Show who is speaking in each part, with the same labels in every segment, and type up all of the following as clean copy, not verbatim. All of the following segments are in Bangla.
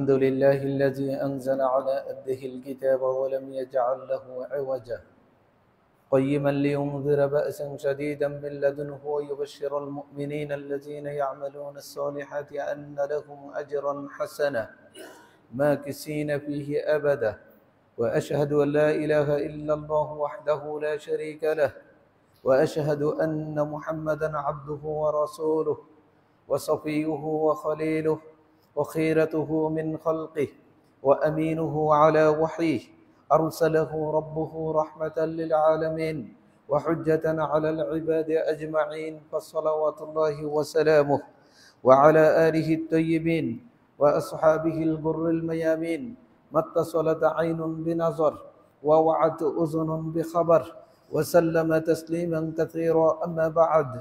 Speaker 1: الحمد لله الذي أنزل على عبده الكتاب ولم يجعل له عوجا قيما لينذر بأسا شديدا من لدنه ويبشر المؤمنين الذين يعملون الصالحات أن لهم أجرا حسنا ماكثين فيه أبدا وأشهد أن لا إله إلا الله وحده لا شريك له وأشهد أن محمدا عبده ورسوله وصفيه وخليله وخيرته من خلقه وأمينه على وحيه أرسله ربه رحمة للعالمين وحجة على العباد أجمعين فصلوات الله وسلامه وعلى آله الطيبين وأصحابه الغر الميامين ما اتصلت عين بنظر ووعت أذن بخبر وسلم تسليما كثيرا أما بعد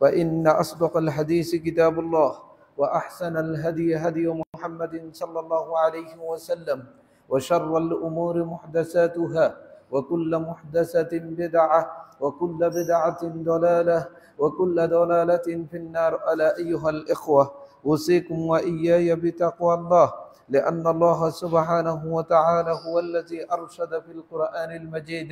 Speaker 1: فإن أصدق الحديث كتاب الله وأحسن الهدي هدي محمد صلى الله عليه وسلم وشر الأمور محدثاتها وكل محدثة بدعة وكل بدعة ضلالة وكل ضلالة في النار. ألا أيها الإخوة أوصيكم وإياي بتقوى الله لأن الله سبحانه وتعالى هو الذي أرشد في القرآن المجيد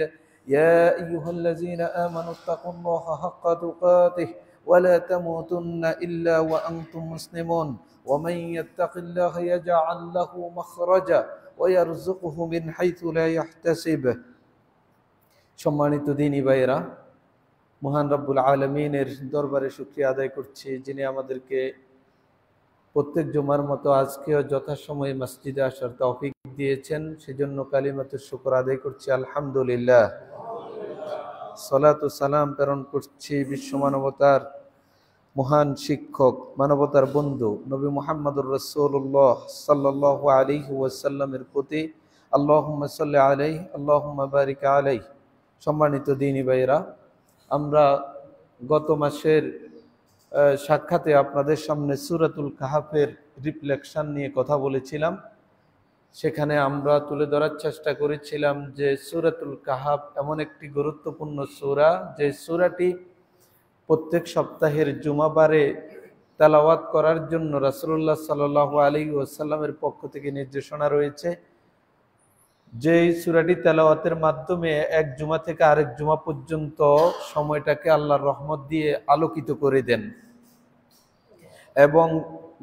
Speaker 1: يا أيها الذين آمنوا اتقوا الله حق تقاته ولا تموتن إلا وأنتم مسلمون ومن يتق الله يجعل له مخرجا ويرزقه من حيث لا يحتسب. সম্মানিত দিনী ভাইরা, মহান রব্বুল আলামিনের দরবারে শুকরিয়া আদায় করছি যিনি আমাদেরকে প্রত্যেক জুমার মতো আজকেও যথাসময়ে মসজিদে আসার তৌফিক দিয়েছেন, সেজন্য কালিমাতুশ শুকর আদায় করছি আলহামদুলিল্লাহ। সালাতু সালাম প্রেরণ করছি বিশ্ব মানবতার মহান শিক্ষক, মানবতার বন্ধু নবী মুহাম্মদুর রাসূলুল্লাহ সাল্লাল্লাহু আলাইহি ওয়াসাল্লামের প্রতি। আল্লাহুম্মা সাল্লি আলাইহি আল্লাহুম্মা বারিক আলাইহি। সম্মানিত দিনী ভাইরা, আমরা গত মাসের সাক্ষাতে আপনাদের সামনে সূরাতুল কাহাফের রিফ্লেকশন নিয়ে কথা বলেছিলাম। সেখানে আমরা তুলে ধরার চেষ্টা করেছিলাম যে সূরাতুল কাহাফ এমন একটি গুরুত্বপূর্ণ সূরা, যে সূরাটি প্রত্যেক সপ্তাহের জুমাবারে তেলাওয়াত করার জন্য রাসূলুল্লাহ সাল্লাল্লাহু আলাইহি ওয়াসাল্লামের পক্ষ থেকে নির্দেশনা রয়েছে। যেই সূরাটি তেলাওয়াতের মাধ্যমে এক জুমা থেকে আরেক জুমা পর্যন্ত সময়টাকে আল্লাহর রহমত দিয়ে আলোকিত করে দেন এবং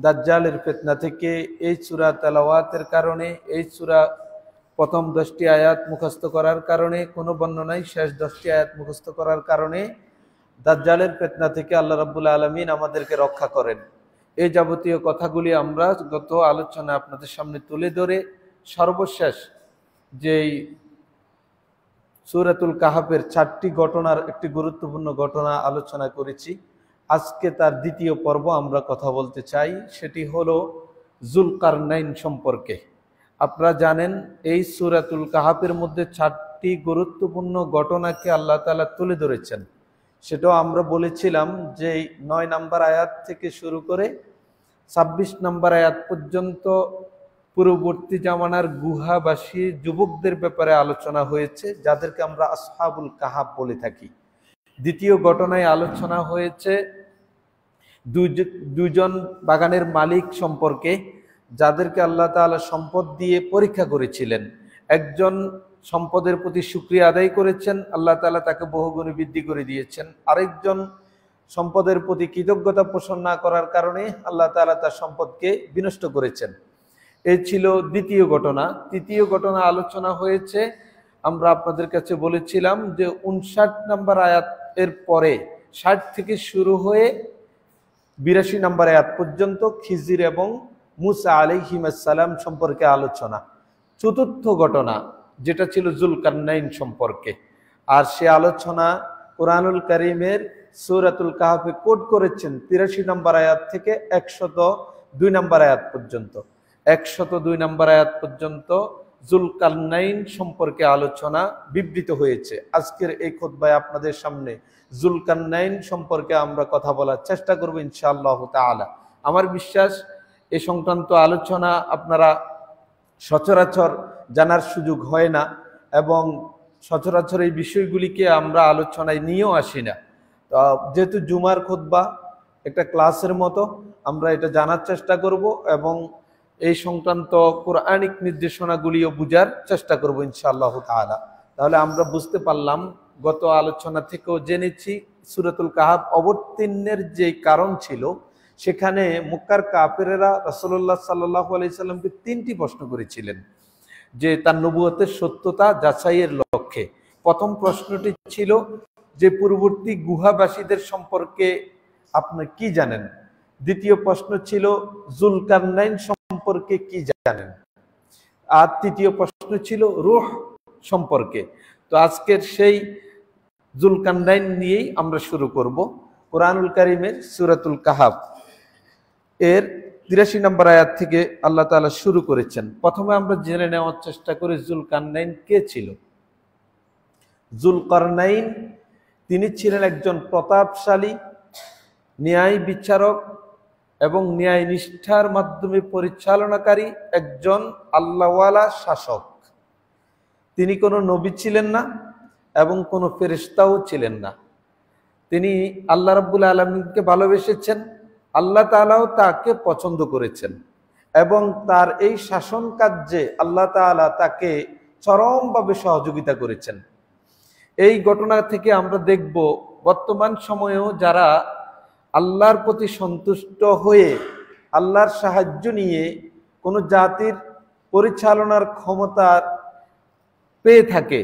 Speaker 1: দাজ্জালের ফিতনা থেকে এই সূরা তেলাওয়াতের কারণে, এই সূরা প্রথম 10টি আয়াত মুখস্থ করার কারণে, কোনো বর্ণনায় শেষ 10টি আয়াত মুখস্থ করার কারণে দাজ্জালের ফিতনা থেকে আল্লাহ রাব্বুল আলামিন আমাদেরকে রক্ষা করেন। এই যাবতীয় কথাগুলি আমরা গত আলোচনা আপনাদের সামনে তুলে ধরে সর্বশেষ যেই সূরাতুল কাহাফের 4টি ঘটনার একটি গুরুত্বপূর্ণ ঘটনা আলোচনা করেছি। আজকে তার দ্বিতীয় পর্ব আমরা কথা বলতে চাই, সেটি হলো যুলকারনাইন সম্পর্কে। আপনারা জানেন এই সূরাতুল কাহাফের মধ্যে 4টি গুরুত্বপূর্ণ ঘটনাকে আল্লাহ তাআলা তুলে ধরেছেন। সেটাও আমরা বলেছিলাম যে 9 নম্বর আয়াত থেকে শুরু করে 26 নম্বর আয়াত পর্যন্ত পূর্ববর্তী জামানার গুহাবাসী যুবকদের ব্যাপারে আলোচনা হয়েছে, যাদেরকে আমরা আসহাবুল কাহাফ বলে থাকি। দ্বিতীয় ঘটনায় আলোচনা হয়েছে দুজন বাগানের মালিক সম্পর্কে, যাদেরকে আল্লাহ তাআলা সম্পদ দিয়ে পরীক্ষা করেছিলেন। একজন সম্পদের প্রতি শুকরিয়া আদায় করেছেন, আল্লাহ তাআলা তাকে বহুগুণে বৃদ্ধি করে দিয়েছেন। আরেকজন সম্পদের প্রতি কৃতজ্ঞতা পোষণ না করার কারণে আল্লাহ তাআলা তার সম্পদকে বিনষ্ট করেছেন। এই ছিল দ্বিতীয় ঘটনা। তৃতীয় ঘটনা আলোচনা হয়েছে, আমরা আপনাদের কাছে বলেছিলাম যে 59 নম্বর আয়াত এর পরে 60 থেকে শুরু হয়ে 82 নম্বর আয়াত পর্যন্ত খিজির এবং মুসা আলাইহিস সালাম সম্পর্কে আলোচনা। চতুর্থ ঘটনা যেটা ছিল যুলকারনাইন সম্পর্কে, আর সে আলোচনা কোরআনুল কারীমের সূরাতুল কাহাফে কোট করেছেন 83 নম্বর আয়াত থেকে 102 নম্বর আয়াত পর্যন্ত। 102 নম্বর আয়াত পর্যন্ত যুলকারনাইন সম্পর্কে আলোচনা বিবৃত হয়েছে। আজকের এই খুতবায় আপনাদের সামনে যুলকারনাইন সম্পর্কে আমরা কথা বলার চেষ্টা করব ইনশাআল্লাহ তাআলা। আমার বিশ্বাস এই সংক্রান্ত আলোচনা আপনারা সচরাচর জানার সুযোগ হয় না এবং সচরাচর এই বিষয়গুলিকে আমরা আলোচনায় নিয়েও আসি না। তো যেহেতু জুমার খুতবা একটা ক্লাসের মতো, আমরা এটা জানার চেষ্টা করব এবং এই সংক্রান্ত কোরআনিক নির্দেশনাগুলিও বুঝার চেষ্টা করব ইনশাআল্লাহ তাআলা। তাহলে আমরা বুঝতে পারলাম, গত আলোচনা থেকেও জেনেছি সূরাতুল কাহাফ অবতীর্ণের যে কারণ ছিল, সেখানে মক্কার কাফেরেরা রাসূলুল্লাহ সাল্লাল্লাহু আলাইহি সাল্লামকে 3টি প্রশ্ন করেছিলেন যে তার নবুয়তের সত্যতা যাচাইয়ের লক্ষ্যে। প্রথম প্রশ্নটি ছিল যে পূর্ববর্তী গুহাবাসীদের সম্পর্কে আপনি কি জানেন। দ্বিতীয় প্রশ্ন ছিল যুলকারনাইন সম্পর্কে কি জানেন। আর তৃতীয় প্রশ্ন ছিল রূহ সম্পর্কে। তো আজকের সেই যুলকারনাইন নিয়েই আমরা শুরু করব। কোরআনুল কারীমের সূরাতুল কাহাফ এর 83 নম্বর আয়াত থেকে আল্লাহ তাআলা শুরু করেছেন। প্রথমে আমরা জেনে নেওয়ার চেষ্টা করি যুলকারনাইন কে ছিল। যুলকারনাইন তিনি ছিলেন একজন প্রতাপশালী ন্যায় বিচারক এবং ন্যায় নিষ্ঠার মাধ্যমে পরিচালনাকারী একজন আল্লাহওয়ালা শাসক। তিনি কোনো নবী ছিলেন না এবং কোনো ফেরেশতাও ছিলেন না। তিনি আল্লাহ রাব্বুল আলামিনকে ভালোবেসেছেন, আল্লাহ তাআলাও তাকে পছন্দ করেছেন এবং তার এই শাসন কার্যে আল্লাহ তাআলা তাকে চরমভাবে সহযোগিতা করেছেন। এই ঘটনা থেকে আমরা দেখব বর্তমান সময়েও যারা আল্লাহর প্রতি সন্তুষ্ট হয়ে আল্লাহর সাহায্য নিয়ে কোনো জাতির পরিচালনার ক্ষমতা পেয়ে থাকে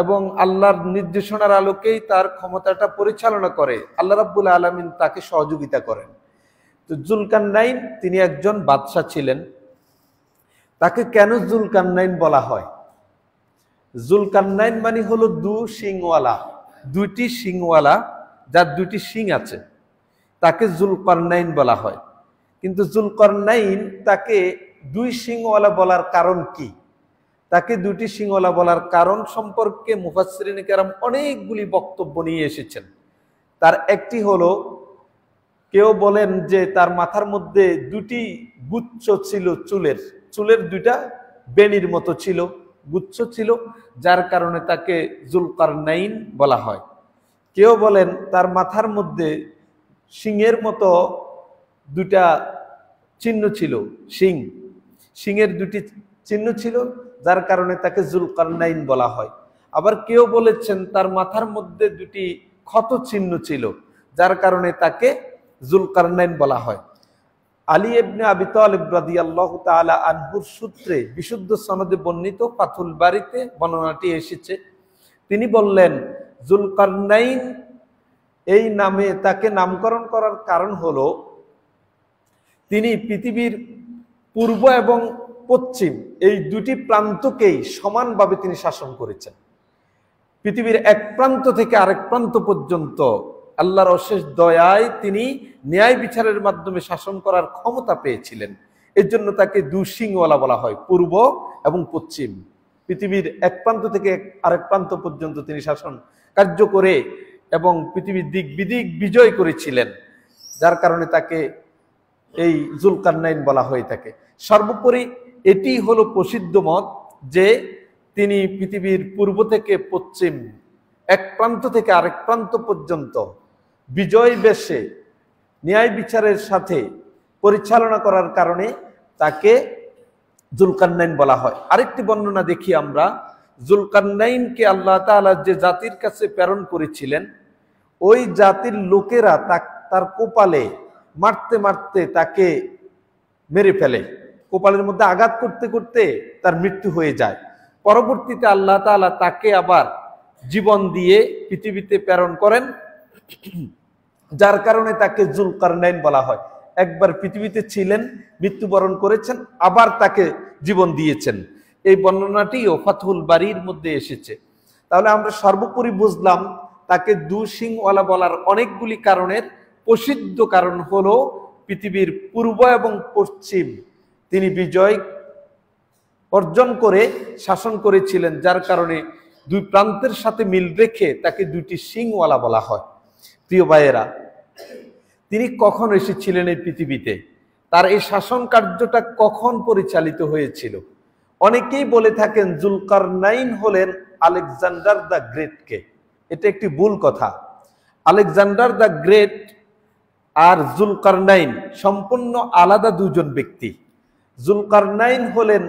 Speaker 1: এবং আল্লাহর নির্দেশনার আলোকেই তার ক্ষমতাটা পরিচালনা করে, আল্লাহ রাব্বুল আলামিন তাকে সহযোগিতা করেন। তো যুলকারনাইন তিনি একজন বাদশা ছিলেন। তাকে কেন যুলকারনাইন বলা হয়? যুলকারনাইন মানে হলো শিংওয়ালা, দুইটি শিংওয়ালা, যার দুইটি শিং আছে, তাকে যুলকারনাইন বলা হয়। কিন্তু যুলকারনাইন তাকে দুই শিংওয়ালা বলার কারণ কি? তাকে দুটি শিংওয়ালা বলার কারণ সম্পর্কে মুফাসসিরিনে কেরাম অনেকগুলি বক্তব্য নিয়ে এসেছেন। তার একটি হলো, কেউ বলেন যে তার মাথার মধ্যে দুটি গুচ্ছ ছিল, চুলের দুইটা বেনির মতো ছিল, গুচ্ছ ছিল, যার কারণে তাকে যুলকারনাইন বলা হয়। কেউ বলেন তার মাথার মধ্যে সিংহের মতো দুইটা চিহ্ন ছিল, সিংহের দুটি চিহ্ন ছিল, যার কারণে তাকে যুলকারনাইন বলা হয়। আবার কেউ বলেছেন তার মাথার মধ্যে দুটি ক্ষত চিহ্ন ছিল, যার কারণে তাকে যুলকারনাইন বলা হয়। আলী ইবনে আবি তালিব রাদিয়াল্লাহু তাআলা আনহুর সূত্রে বিশুদ্ধ সনদে বর্ণিত ফাথুল বারীতে বর্ণনাটি এসেছে। তিনি বললেন যুলকারনাইন এই নামে তাকে নামকরণ করার কারণ হলো তিনি পৃথিবীর পূর্ব এবং পশ্চিম এই দুটি প্রান্তকেই সমানভাবে তিনি শাসন করেছেন। পৃথিবীর এক প্রান্ত থেকে আরেক প্রান্ত পর্যন্ত আল্লাহর অশেষ দয়ায় তিনি ন্যায় বিচারের মাধ্যমে শাসন করার ক্ষমতা পেয়েছিলেন। এর জন্য তাকে শিংওয়ালা বলা হয়, পূর্ব এবং পশ্চিম পৃথিবীর এক প্রান্ত থেকে আরেক প্রান্ত পর্যন্ত তিনি শাসন কার্য করে এবং পৃথিবীর দিক বিদিক বিজয় করেছিলেন, যার কারণে তাকে এই যুলকারনাইন বলা হয়ে থাকে। সর্বোপরি এটি হলো প্রসিদ্ধ মত যে তিনি পৃথিবীর পূর্ব থেকে পশ্চিম এক প্রান্ত থেকে আরেক প্রান্ত পর্যন্ত বিজয় বেশে ন্যায় বিচারের সাথে পরিচালনা করার কারণে তাকে যুলকারনাইন বলা হয়। আরেকটি বর্ণনা দেখি আমরা, যুলকারনাইনকে আল্লাহ তাআলা যে জাতির কাছে প্রেরণ করেছিলেন, ওই জাতির লোকেরা তার কপালে মারতে মারতে তাকে মেরে ফেলে, কপালের মধ্যে আঘাত করতে করতে তার মৃত্যু হয়ে যায়। পরবর্তীতে আল্লাহ তাআলা তাকে আবার জীবন দিয়ে পৃথিবীতে প্রেরণ করেন, যার কারণে তাকে যুলকারনাইন বলা হয়। একবার পৃথিবীতে ছিলেন, মৃত্যুবরণ করেছেন, আবার তাকে জীবন দিয়েছেন। এই বর্ণনাটিও ফাথুল বারীর মধ্যে এসেছে। তাহলে আমরা সর্বোপরি বুঝলাম তাকে শিংওয়ালা বলার অনেকগুলি কারণের প্রসিদ্ধ কারণ হলো পৃথিবীর পূর্ব এবং পশ্চিম তিনি বিজয় অর্জন করে শাসন করেছিলেন, যার কারণে দুই প্রান্তের সাথে মিল রেখে তাকে দুটি শিংওয়ালা বলা হয়। প্রিয় ভাইয়েরা, তিনি কখন এসেছিলেন এই পৃথিবীতে? তার এই শাসন কার্যটা কখন পরিচালিত হয়েছিল? অনেকেই বলে থাকেন যুলকারনাইন হলেন আলেকজান্ডার দ্য গ্রেটকে। এটা একটি ভুল কথা। আলেকজান্ডার দ্য গ্রেট আর যুলকারনাইন সম্পূর্ণ আলাদা দুজন ব্যক্তি। জুলকারনাইন হলেন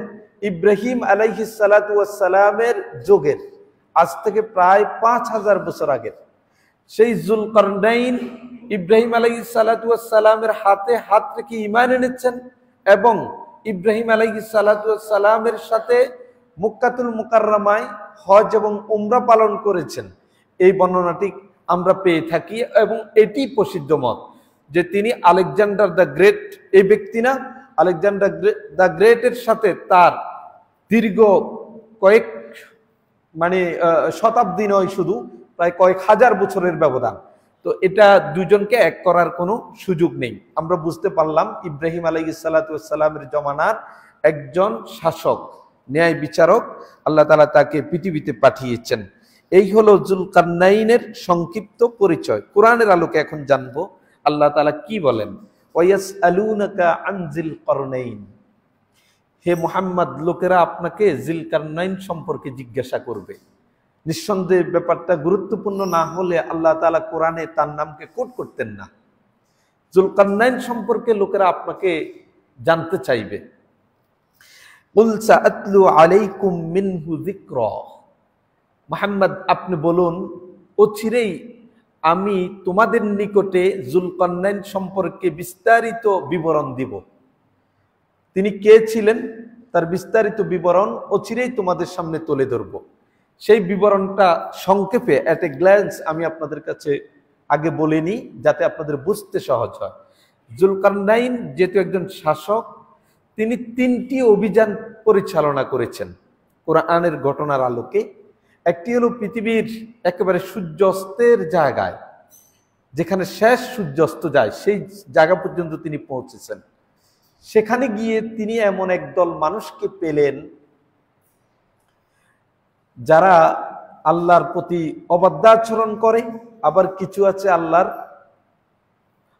Speaker 1: ইব্রাহিম আলাইহিস সালাতু ওয়াস সালামের যুগের, আজ থেকে প্রায় 5000 বছর আগের। সেই জুলকারনাইন ইব্রাহিম আলাইহিস সালাতু ওয়াস সালামের হাতে হাত রেখে ঈমান এনেছেন এবং ইব্রাহিম আলাইহিস সালাতু ওয়াস সালামের সাথে মক্কাতুল মুকাররমায় হজ এবং উমরা পালন করেছেন। এই বর্ণনাটি আমরা পেয়ে থাকি এবং এটি প্রসিদ্ধ মত যে তিনি আলেকজান্ডার দ্য গ্রেট এই ব্যক্তি না, আলেকজান্ডার দ্য গ্রেটের সাথে তার দীর্ঘ কয়েক শতাব্দী নয়, শুধু প্রায় কয়েক হাজার বছরের ব্যবধান। তো এটা দুজনকে এক করার কোনো সুযোগ নেই। আমরা বুঝতে পারলাম ইব্রাহিম আলাইহিস সালাতু ওয়াস সালামের জমানার একজন শাসক, ন্যায় বিচারক, আল্লাহ তাআলা তাকে পৃথিবীতে পাঠিয়েছেন। এই হলো জুলকারনাইনের সংক্ষিপ্ত পরিচয়। কোরআনের আলোকে এখন জানবো আল্লাহ তাআলা কি বলেন। ওয়ায়াসআলুনাকা আন যিল করনাইন, হে মুহাম্মদ, লোকেরা আপনাকে জিলকারনাইন সম্পর্কে জিজ্ঞাসা করবে। নিঃসন্দেহে ব্যাপারটা গুরুত্বপূর্ণ না হলে আল্লাহ তাআলা কোরআনে তার নামকে কোট করতেন না। জুলকারনাইন সম্পর্কে লোকেরা আপনাকে জানতে চাইবে। কুল সাআতলু আলাইকুম মিনহু যিকরা, মুহাম্মদ আপনি বলুন অচিরেই আমি তোমাদের নিকটে জুলকারনাইন সম্পর্কে বিস্তারিত বিবরণ দিব। তিনি কে ছিলেন তার বিস্তারিত বিবরণ অচিরেই তোমাদের সামনে তুলে ধরব। সেই বিবরণটা সংক্ষেপে এট এ গ্ল্যান্স আমি আপনাদের কাছে আগে বলিনি, যাতে আপনাদের বুঝতে সহজ হয়। জুলকারনাইন যেহেতু একজন শাসক, তিনি 3টি অভিযান পরিচালনা করেছেন কোরআনের ঘটনার আলোকে। একটি হলো পৃথিবীর একেবারে সূর্যাস্তের জায়গায়, যেখানে শেষ সূর্যাস্ত যায় সেই জায়গা পর্যন্ত তিনি পৌঁছেছেন। সেখানে গিয়ে তিনি এমন একদল মানুষকে পেলেন যারা আল্লাহর প্রতি অবাধ্যাচরণ করে, আবার কিছু আছে আল্লাহর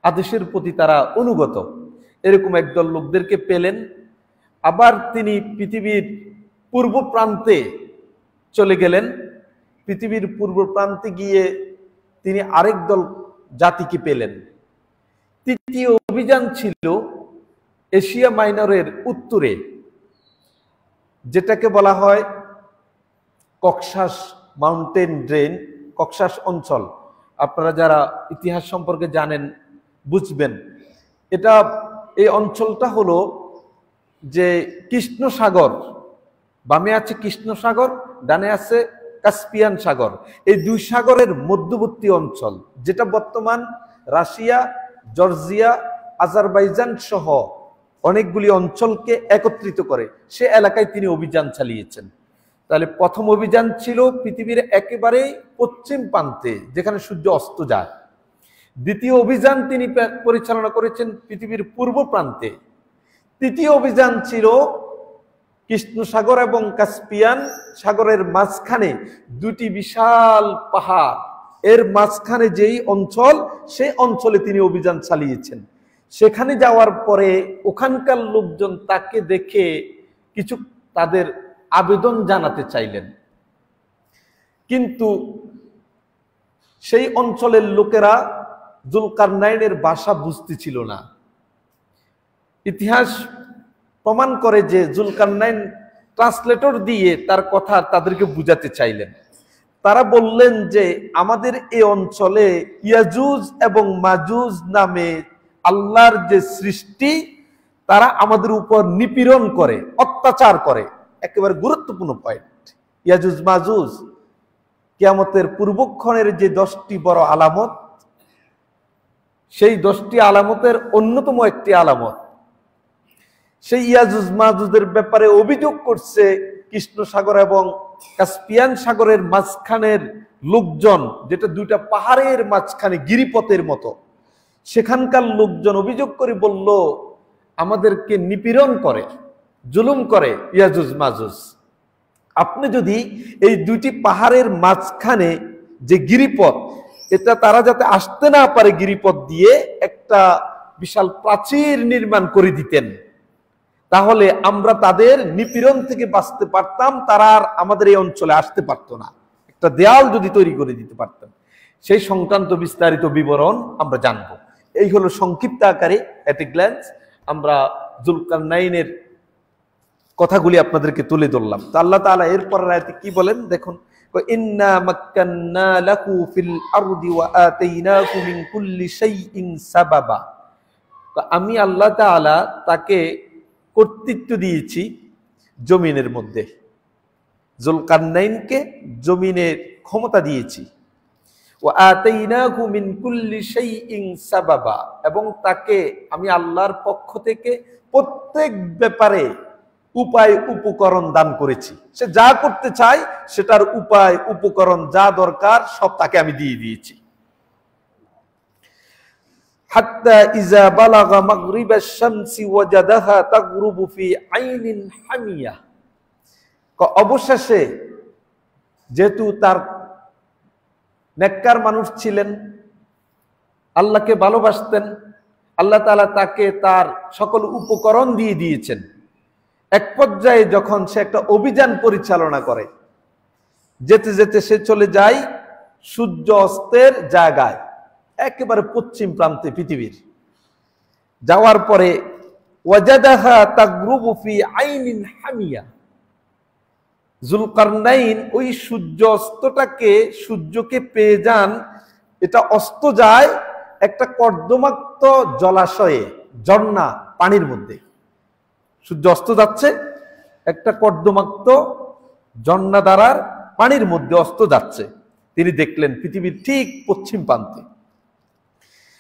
Speaker 1: আদেশের প্রতি তারা অনুগত। এরকম একদল লোকদেরকে পেলেন। আবার তিনি পৃথিবীর পূর্ব প্রান্তে চলে গেলেন। পৃথিবীর পূর্ব প্রান্তে গিয়ে তিনি আরেক দল জাতিকে পেলেন। তৃতীয় অভিযান ছিল এশিয়া মাইনরের উত্তরে, যেটাকে বলা হয় কক্সাস মাউন্টেন রেঞ্জ, কক্সাস অঞ্চল। আপনারা যারা ইতিহাস সম্পর্কে জানেন বুঝবেন। এই অঞ্চলটা হলো যে কৃষ্ণ সাগর, বামে আছে কৃষ্ণ সাগর, ডানে আছে কাস্পিয়ান সাগর। এই দুই সাগরের মধ্যবর্তী অঞ্চল, যেটা বর্তমান রাশিয়া, জর্জিয়া, আজারবাইজান সহ অনেকগুলি অঞ্চলকে একত্রিত করে, সে এলাকায় তিনি অভিযান চালিয়েছেন। তাহলে প্রথম অভিযান ছিল পৃথিবীর একেবারে পশ্চিম প্রান্তে, যেখানে সূর্য অস্ত যায়। দ্বিতীয় অভিযান তিনি পরিচালনা করেছেন পৃথিবীর পূর্ব প্রান্তে। তৃতীয় অভিযান ছিল কৃষ্ণ সাগর এবং কাস্পিয়ান সাগরের মাঝখানে দুটি বিশাল পাহাড়, এর মাঝখানে যেই অঞ্চল, সেই অঞ্চলে তিনি অভিযান চালিয়েছেন। সেখানে যাওয়ার পরে ওখানকার লোকজন তাকে দেখে কিছু তাদের আবেদন জানাতে চাইলেন, কিন্তু সেই অঞ্চলের লোকেরা জুলকারনাইনের ভাষা বুঝতেছিল না। ইতিহাস প্রমাণ করে যে জুলকারনাইন ট্রান্সলেটর দিয়ে তার কথা তাদেরকে বুঝাতে চাইলেন। তারা বললেন যে আমাদের এই অঞ্চলে ইয়াজুজ এবং মাজুজ নামে আল্লাহর যে সৃষ্টি, তারা আমাদের উপর নিপীড়ন করে, অত্যাচার করে। একেবারে গুরুত্বপূর্ণ পয়েন্ট। ইয়াজুজ মাজুজ কিয়ামতের পূর্বক্ষণের যে 10টি বড় আলামত, সেই 10টি আলামতের অন্যতম একটি আলামত। সেই ইয়াজুজ মাজুজের ব্যাপারে অভিযোগ করছে কৃষ্ণ সাগর এবং কাস্পিয়ান সাগরের মাঝখানের লোকজন, যেটা দুইটা পাহাড়ের মাঝখানে গিরিপথের মতো। সেখানকার লোকজন অভিযোগ করে বলল, আমাদেরকে নিপীড়ন করে, জুলুম করে ইয়াজুজ মাজুজ। আপনি যদি এই দুইটি পাহাড়ের মাঝখানে যে গিরিপথ, এটা তারা যাতে আসতে না পারে, গিরিপথ দিয়ে একটা বিশাল প্রাচীর নির্মাণ করে দিতেন, তাহলে আমরা তাদের নিপীড়ন থেকে বাঁচতে পারতাম, তারা আর আমাদের এই অঞ্চলে আসতে পারতো না। একটা দেয়াল যদি তৈরি করে দিতে পারতাম, সেই সংক্রান্ত বিস্তারিত বিবরণ আমরা জানবো। এই হলো সংক্ষিপ্ত আকারে এট এ গ্ল্যান্স আমরা জুলকারনাইনের কথাগুলি আপনাদেরকে তুলে ধরলাম। তো আল্লাহ তাআলা এরপর আয়াতে কি বলেন দেখুন, ইন্না মাক্কান্না লাকু ফিল আরদি ওয়া আতাইনাকু মিন কুল্লি শাইইন সাবাবা। তো আমি আল্লাহ তাআলা তাকে কর্তৃত্ব দিয়েছি জমিনের মধ্যে, যুলকারনাইনকে জমিনের ক্ষমতা দিয়েছি। ওয়া আতাইনাকু মিন কুল্লি শাইইন সাবাবা, এবং তাকে আমি আল্লাহর পক্ষ থেকে প্রত্যেক ব্যাপারে উপায় উপকরণ দান করেছি। সে যা করতে চায় সেটার উপায় উপকরণ যা দরকার সব তাকে আমি দিয়ে দিয়েছি। হাত্তা ইজা বালাগা মাগরিবাশ শামসি ওয়াজাদাহা তাগরুবু ফি আইনিন হামিয়া। অবশেষে যেহেতু তার নেককার মানুষ ছিলেন, আল্লাহকে ভালোবাসতেন, আল্লাহ তাআলা তাকে তার সকল উপকরণ দিয়ে দিয়েছেন। এক পর্যায়ে যখন সে একটা অভিযান পরিচালনা করে, যেতে যেতে সে চলে যায় সূর্য অস্তের জায়গায়, একেবারে পশ্চিম প্রান্তে পৃথিবীর। যাওয়ার পরে ওয়াজাদাহা তাগরুবু ফি আইনিন হামিয়া, যুলকারনাইন ওই সূর্য অস্তটাকে, সূর্যকে পেয়ে যান, এটা অস্ত যায় একটা কর্দমাক্ত জলাশয়ে, ঝর্ণা পানির মধ্যে। সূর্য অস্ত যাচ্ছে একটা কর্দমাক্ত ঝর্ণা দ্বারার পানির মধ্যে অস্ত যাচ্ছে। তিনি দেখলেন পৃথিবীর ঠিক পশ্চিম প্রান্তে।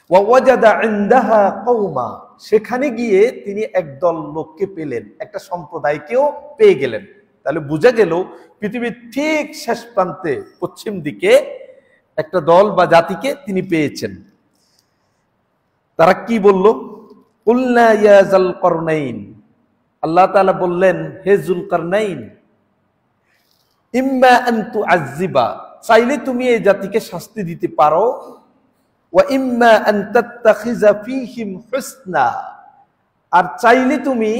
Speaker 1: ওয়াজাদা ইনদাহা কওমা, সেখানে গিয়ে তিনি একদল লোককে পেলেন, একটা সম্প্রদায়কেও পেয়ে গেলেন। তাহলে বোঝা গেল পৃথিবীর ঠিক শেষ প্রান্তে পশ্চিম দিকে একটা দল বা জাতিকে তিনি পেয়েছেন। তারা কি বলল? কুলনা ইয়া যুলকারনাইন, আল্লাহ তাআলা বললেন, হে যুলকারনাইন, ইম্মা আন তুআযযিবা, চাইলে তুমি এই জাতিকে শাস্তি দিতে পারো, ওয়া ইম্মা আন তাত্তাখিযা ফীহিম হুসনা, আর চাইলে তুমি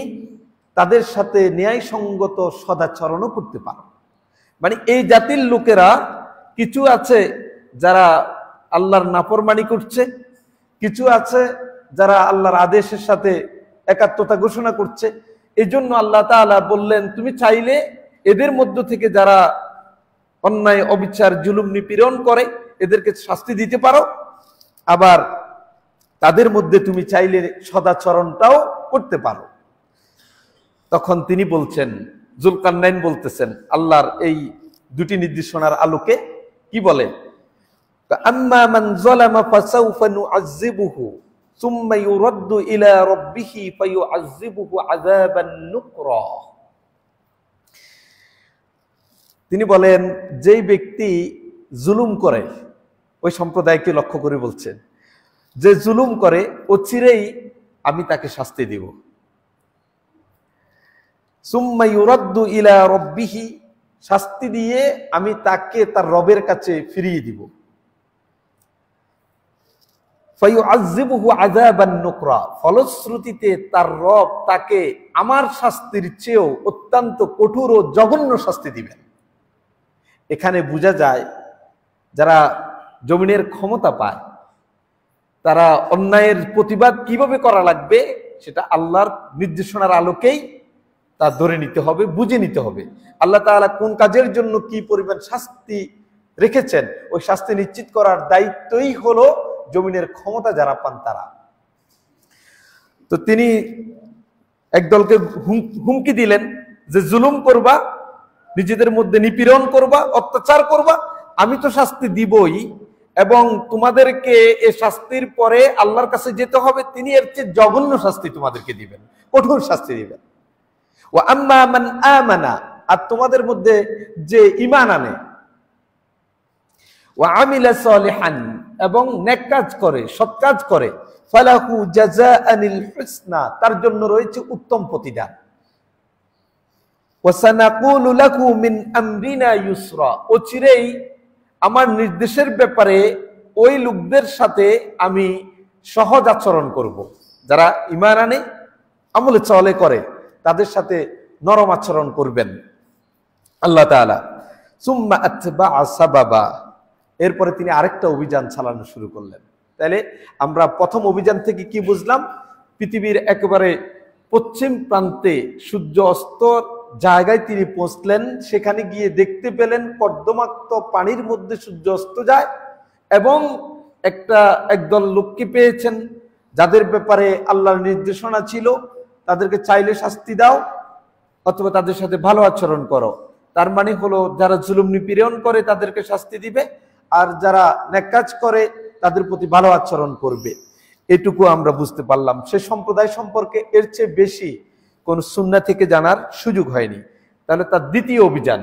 Speaker 1: তাদের সাথে ন্যায়সঙ্গত সদাচরণও করতে পারো। মানে এই জাতির লোকেরা কিছু আছে যারা আল্লাহর নাফরমানি করছে, কিছু আছে যারা আল্লাহর আদেশের সাথে একাত্মতা ঘোষণা করছে। এই জন্য আল্লাহ তাআলা বললেন, তুমি চাইলে এদের মধ্য থেকে যারা অন্যায় অবিচার জুলুম নিপীড়ন করে এদেরকে শাস্তি দিতে পারো, আবার তাদের মধ্যে তুমি চাইলে সদাচরণটাও করতে পারো। তখন তিনি বলছেন, যুলকারনাইন বলতেছেন আল্লাহর এই দুটি নির্দেশনার আলোকে কি বলে, আম্মা মান যালামা ফাসাউফা নুআযযিবুহু সুম্মা ইউরাদ্দু ইলা রাব্বিহি ফায়ুআযযিবুহু আযাবান নুকরা। তিনি বলেন, যেই ব্যক্তি জুলুম করে, ওই সম্প্রদায়কে লক্ষ্য করে বলছেন, যে জুলুম করে অচিরেই আমি তাকে শাস্তি দিব। সুম্মা ইউরাদ্দু ইলা রাব্বিহি, শাস্তি দিয়ে আমি তাকে তার রবের কাছে ফিরিয়ে দিব। ফায়ুআযযিবুহু আযাবান নুকরা, ফলশ্রুতিতে তার রব তাকে আমার শাস্তির চেয়েও অত্যন্ত কঠোর ও জঘন্য শাস্তি দিবেন। এখানে বোঝা যায় যারা জমিনের ক্ষমতা পায় তারা অন্যায়ের প্রতিবাদ কিভাবে করা লাগবে সেটা আল্লাহর নির্দেশনার আলোকেই তা ধরে নিতে হবে, বুঝে নিতে হবে। আল্লাহ তাআলা কোন কাজের জন্য কি পরিমাণ শাস্তি রেখেছেন, ওই শাস্তি নিশ্চিত করার দায়িত্বই হলো জমিনের ক্ষমতা যারা পান তারা। তো তিনি একদলকে হুমকি দিলেন যে জুলুম করবা, নিজেদের মধ্যে নিপীড়ন করবা, অত্যাচার করবা, আমি তো শাস্তি দিবই, এবং তোমাদেরকে এই শাস্তির পরে আল্লাহর কাছে যেতে হবে, তিনি এর চেয়ে জঘন্য শাস্তি তোমাদেরকে দিবেন, কঠোর শাস্তি দিবেন। ওয়া আম্মা মান আমানা, আর তোমাদের মধ্যে যে ঈমান আনে, ওয়া আমিলা সালিহান, এবং নেক কাজ করে, সৎ কাজ করে, ফালাহু জাযাআনিল হুসনা, তার জন্য রয়েছে উত্তম প্রতিদান। ওয়া সানাকুলু লাকু মিন আমরিনা ইউসরা, অচিরেই আমার নির্দেশের ব্যাপারে ওই লোকদের সাথে আমি সহজ আচরণ করব। যারা ঈমান আনে, আমলে চলে করে, তাদের সাথে নরম আচরণ করবেন আল্লাহ তাআলা। সুম্মা আতবাআ সাবাবা, এরপরে তিনি আরেকটা অভিযান চালানো শুরু করলেন। তাহলে আমরা প্রথম অভিযান থেকে কি বুঝলাম? পৃথিবীর একেবারে পশ্চিম প্রান্তে সূর্য অস্ত জায়গায় তিনি পৌঁছলেন। সেখানে গিয়ে দেখতে পেলেন কর্দমাক্ত পানির মধ্যে সূর্য অস্ত যায় এবং একদল লোককে পেয়েছেন যাদের ব্যাপারে আল্লাহর নির্দেশনা ছিল তাদেরকে চাইলে শাস্তি দাও অথবা তাদের সাথে ভালো আচরণ করো। তার মানে হলো যারা জুলুম নিপীড়ন করে তাদেরকে শাস্তি দিবে, আর যারা নেক কাজ করে তাদের প্রতি ভালো আচরণ করবে। এটুকু আমরা বুঝতে পারলাম। সে সম্প্রদায় সম্পর্কে এর চেয়ে বেশি কোন সুন্নাহ থেকে জানার সুযোগ হয়নি। তাহলে তার দ্বিতীয় অভিযান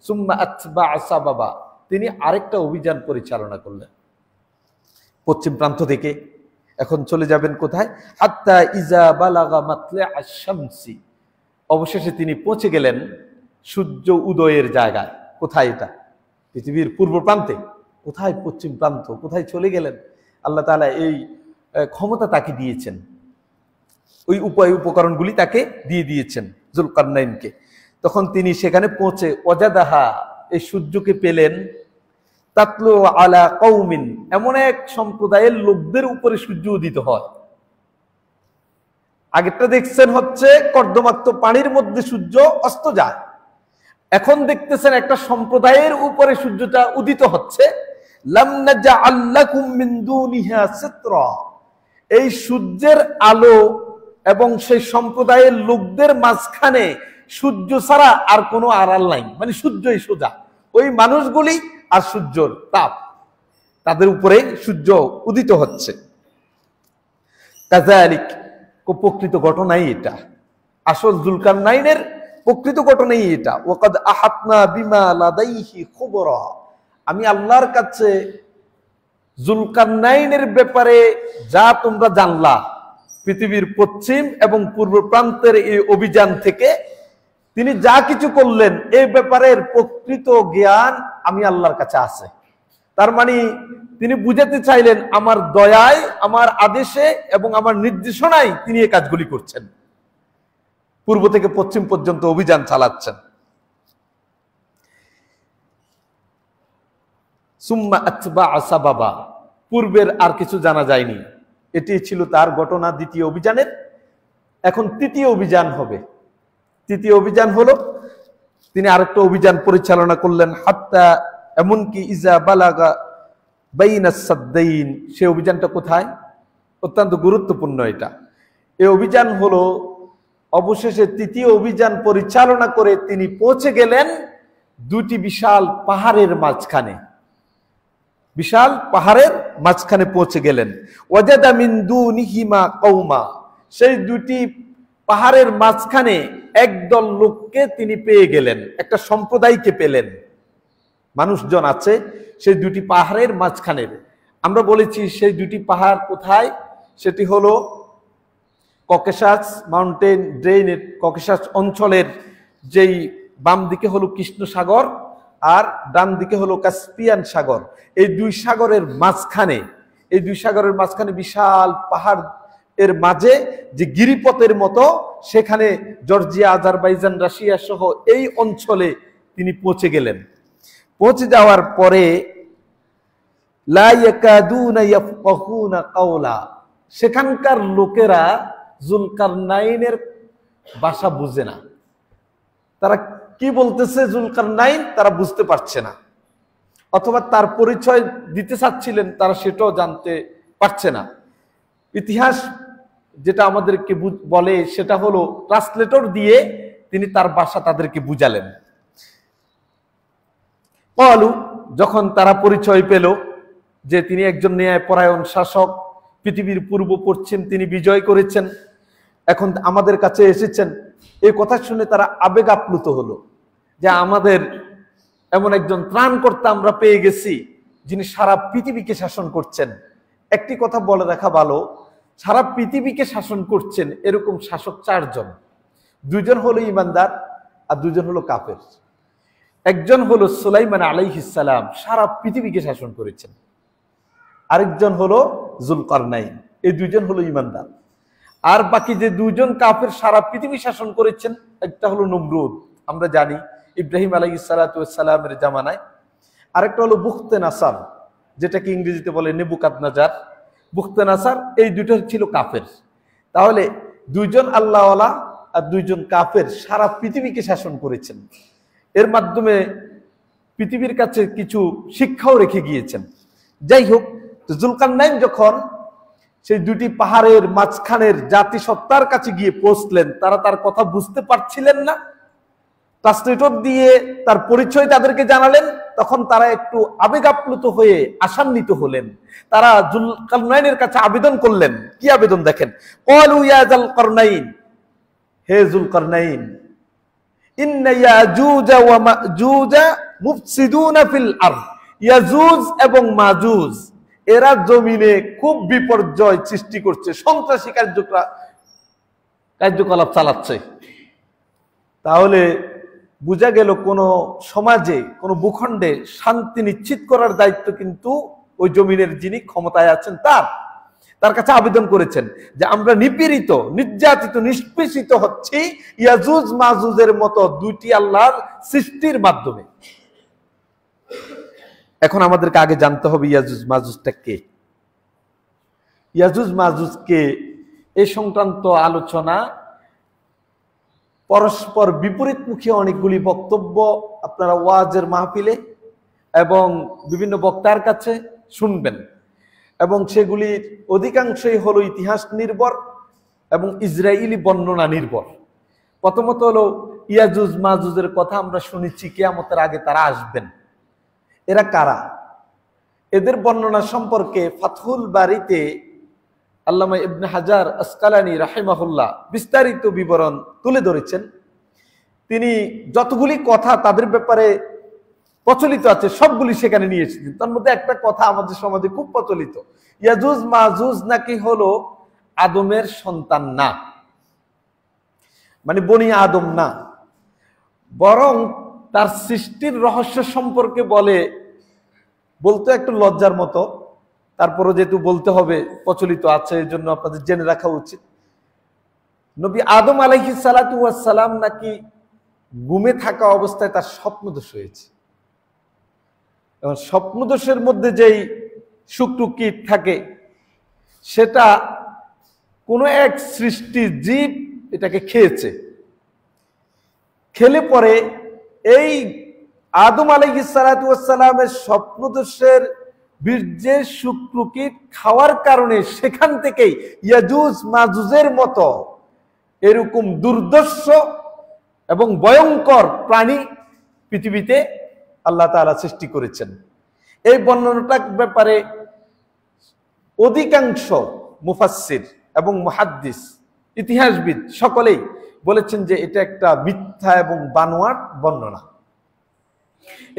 Speaker 1: সুম্মা আতবা সাবাবা, তিনি আরেকটা অভিযান পরিচালনা করলেন পশ্চিম প্রান্ত থেকে। এখন চলে যাবেন কোথায়? হাত্তা ইজা বালাগা মাতলা আশ-শামসি, অবশেষে তিনি পৌঁছে গেলেন সূর্য উদয়ের জায়গায়। কোথায় এটা? পৃথিবীর পূর্ব প্রান্তে। কোথায় পশ্চিম প্রান্ত? কোথায় চলে গেলেন? আল্লাহ তাআলা এই ক্ষমতা তাকে দিয়েছেন, ওই উপকরণগুলি তাকে দিয়ে দিয়েছেন যুলকারনাইনকে। তখন তিনি সেখানে পৌঁছে ওয়াজাদাহা, এই সূর্যকে পেলেন, তাতলু আলা কওমিন, এমন এক সম্প্রদায়ের লোকদের উপরে সূর্য উদিত হয়। আগেরটা দেখছেন হচ্ছে কর্দমাক্ত পানির মধ্যে সূর্য অস্ত যায়, এখন দেখতেছেন একটা সম্প্রদায়ের উপরে সূর্যটা উদিত হচ্ছে। লাম নাজআল লাকুম মিন দুনিহা সিতরা, এই সূর্যের আলো এবং সেই সম্প্রদায়ের লোকদের মাঝখানে সূর্য ছাড়া আর কোনো আড়াল নাই, মানে সূর্যই সোজা, ওই মানুষগুলি আর সূর্যর তাপ, তাদের উপরে সূর্য উদিত হচ্ছে। কাযালিক, প্রকৃত ঘটনাই এটা, আসল যুলকারনাইনের প্রকৃত ঘটনাই এটা। ওয়াকাদ আহাতনা বিমা লাদাইহি খুবরা, আমি আল্লাহর কাছে যুলকারনাইনের ব্যাপারে যা তোমরা জানলা পৃথিবীর পশ্চিম এবং পূর্ব প্রান্তের এই অভিযান থেকে তিনি যা কিছু করলেন এই ব্যাপারের প্রকৃত জ্ঞান আমি আল্লাহর কাছে আছে। তার মানে তিনি বুঝাতে চাইলেন আমার দয়ায়, আমার আদেশে এবং আমার নির্দেশনায় তিনি এই কাজগুলি করছেন, পূর্ব থেকে পশ্চিম পর্যন্ত অভিযান চালাচ্ছেন। সুম্মা আতবা সাবাবা, পূর্বের আর কিছু জানা যায়নি, এটি ছিল তার ঘটনা দ্বিতীয় অভিযানের। এখন তৃতীয় অভিযান হবে। তৃতীয় অভিযান হলো তিনি আরেকটা অভিযান পরিচালনা করলেন। হাত্তা, এমনকি ইজা বালাগা বাইনাস সাদ্দাইন, সে অভিযানটা কোথায়? অত্যন্ত গুরুত্বপূর্ণ এটা। এই অভিযান হলো অবশেষে তৃতীয় অভিযান পরিচালনা করে তিনি পৌঁছে গেলেন দুটি বিশাল পাহাড়ের মাঝখানে। বিশাল পাহাড়ের মাঝখানে পৌঁছে গেলেন। ওয়াজাদা মিন দুনিহিমা কওমা, সেই দুটি পাহাড়ের মাঝখানে একদল লোককে তিনি পেয়ে গেলেন, একটা সম্প্রদায়কে পেলেন। মানুষজন আছে সেই দুটি পাহাড়ের মাঝখানে। আমরা বলেছি সেই দুটি পাহাড় কোথায়? সেটি হলো ককেশাস মাউন্টেন রেঞ্জের, ককেশাস অঞ্চলের যেই বাম দিকে হলো কৃষ্ণ সাগর আর ডান দিকে হলো কাস্পিয়ান সাগর। এই দুই সাগরের মাঝখানে, এই দুই সাগরের মাঝখানে বিশাল পাহাড় এর মাঝে যে গিরিপথের মতো, সেখানে জর্জিয়া, আজারবাইজান, রাশিয়া সহ এই অঞ্চলে তিনি পৌঁছে গেলেন। পৌঁছে যাওয়ার পরে লা ইয়াকাদুনা ইয়াফকাহুনা কাওলা, সেখানকার লোকেরা যুলকারনাইনের ভাষা বুঝে না। তারা কি বলতেছে যুলকারনাইন তারা বুঝতে পারছে না, অথবা তার পরিচয় দিতে চাচ্ছিলেন তারা সেটাও জানতে পারছে না। ইতিহাস যেটা আমাদেরকে বলে সেটা হলো ট্রান্সলেটর দিয়ে তিনি তার ভাষা তাদেরকে বুঝালেন। ক্বালু, যখন তারা পরিচয় পেল যে তিনি একজন ন্যায়পরায়ণ শাসক, পৃথিবীর পূর্ব পশ্চিম তিনি বিজয় করেছেন, এখন আমাদের কাছে এসেছেন, এই কথা শুনে তারা আবেগ আপ্লুত হলো যে আমাদের এমন একজন ত্রাণকর্তা আমরা পেয়ে গেছি যিনি সারা পৃথিবীকে শাসন করছেন। একটি কথা বলে রাখা ভালো, সারা পৃথিবীকে শাসন করছেন এরকম শাসক চারজন। দুজন হলো ইমানদার আর দুজন হলো কাফের। একজন হলো সুলাইমান আলাইহিস সালাম, সারা পৃথিবীকে শাসন করেছেন। আরেকজন হলো যুলকারনাইন, এই দুজন হলো ইমানদার। আর বাকি যে দুজন কাফের সারা পৃথিবী শাসন করেছেন, একটা হলো নমরুদ, আমরা জানি ইব্রাহিম আলাইহিস সালামের জামানায়। আরেকটা হলো বুখতে নাসার, যেটাকে ইংরেজিতে বলে নেবুকাদনেজার, বুখতে নাসার। এই দুটো ছিল কাফের। তাহলে দুইজন আল্লাহওয়ালা আর দুইজন কাফের সারা পৃথিবীকে শাসন করেছেন। এর মাধ্যমে পৃথিবীর কাছে কিছু শিক্ষাও রেখে গিয়েছেন। যাই হোক, জুলকারনাইন যখন সেই দুটি পাহাড়ের মাঝখানের জাতিসত্তার কাছে গিয়ে পৌঁছলেন, তারা তার কথা বুঝতে পারছিলেন না। ট্রান্সলেটর দিয়ে তার পরিচয় তাদেরকে জানালেন, তখন তারা একটু আবেগাপ্লুত হয়ে আশান্বিত হলেন। তারা জুলকারনাইনের কাছে আবেদন করলেন। কি আবেদন দেখেন, ক্বালু ইয়া জুলকারনাইন, হে জুলকারনাইন, ইন্না ইয়াজুজা ওয়া মাজুজা মুফসিদুনা ফিল আরদ। ইয়াজুজ এবং মাজুজ এরা জমিনে খুব বিপর্যয় সৃষ্টি করছে, সন্ত্রাসী কার্যকলাপ চালাচ্ছে। তাহলে বোঝা গেল কোন সমাজে, কোন ভূখণ্ডে শান্তি নিশ্চিত করার দায়িত্ব কিন্তু ওই জমিনের যিনি ক্ষমতায় আছেন তার কাছে আবেদন করেছেন যে আমরা নিপীড়িত, নির্যাতিত, নিষ্পেষিত হচ্ছি ইয়াজুজ মাজুজের মতো দুইটি আল্লাহর সৃষ্টির মাধ্যমে। এখন আমাদেরকে আগে জানতে হবে ইয়াজুজ মাজুজটা কে। ইয়াজুজ মাজুজ কে, এই সংক্রান্ত আলোচনা পরস্পর বিপরীতমুখী অনেকগুলি বক্তব্য আপনারা ওয়াজের মাহফিলে এবং বিভিন্ন বক্তার কাছে শুনবেন, এবং সেগুলির অধিকাংশই হলো ইতিহাস নির্ভর এবং ইসরায়েলি বর্ণনা নির্ভর। প্রথমত হলো ইয়াজুজ মাজুজের কথা আমরা শুনেছি কিয়ামতের আগে তারা আসবেন। এরা কারা? এদের বর্ণনা সম্পর্কে ফাতহুল বারীতে আল্লামা ইবনে হাজার আসকালানী রাহিমাহুল্লাহ বিস্তারিত বিবরণ তুলে ধরেছেন। তিনি যতগুলি কথা তাদের ব্যাপারে প্রচলিত আছে সবগুলি সেখানে নিয়ে এসেছেন। তার মধ্যে একটা কথা আমাদের সমাজে খুব প্রচলিত, ইয়াজুজ মাজুজ নাকি হলো আদমের সন্তান না, মানে বনি আদম না, বরং তার সৃষ্টির রহস্য সম্পর্কে বলতে একটু লজ্জার মতো, তারপরও যেহেতু বলতে হবে, প্রচলিত আছে, এই জন্য আপনাদের জেনে রাখা উচিত। নবী আদম আলাইহিস সালাতু ওয়াস সালাম নাকি ঘুমে থাকা অবস্থায় তার স্বপ্নদোষ হয়েছে, এবং স্বপ্নদোষের মধ্যে যেই শুক্রকীট থাকে সেটা কোনো এক সৃষ্টি জীব এটাকে খেয়েছে। খেলে পরে এই আদম আলাইহিস সালাতু ওয়াস সালামের স্বপ্নদোষের বীর্যের শুক্রকীট খাওয়ার কারণে সেখান থেকেই ইয়াজুজ মাজুজের মতো এরকম দুর্দর্শ এবং ভয়ঙ্কর প্রাণী পৃথিবীতে আল্লাহ তাআলা সৃষ্টি করেছেন। এই বর্ণনাটার ব্যাপারে অধিকাংশ মুফাসসির এবং মুহাদ্দিস, ইতিহাসবিদ সকলেই বলেছেন যে এটা একটা মিথ্যা এবং বানোয়াট বর্ণনা।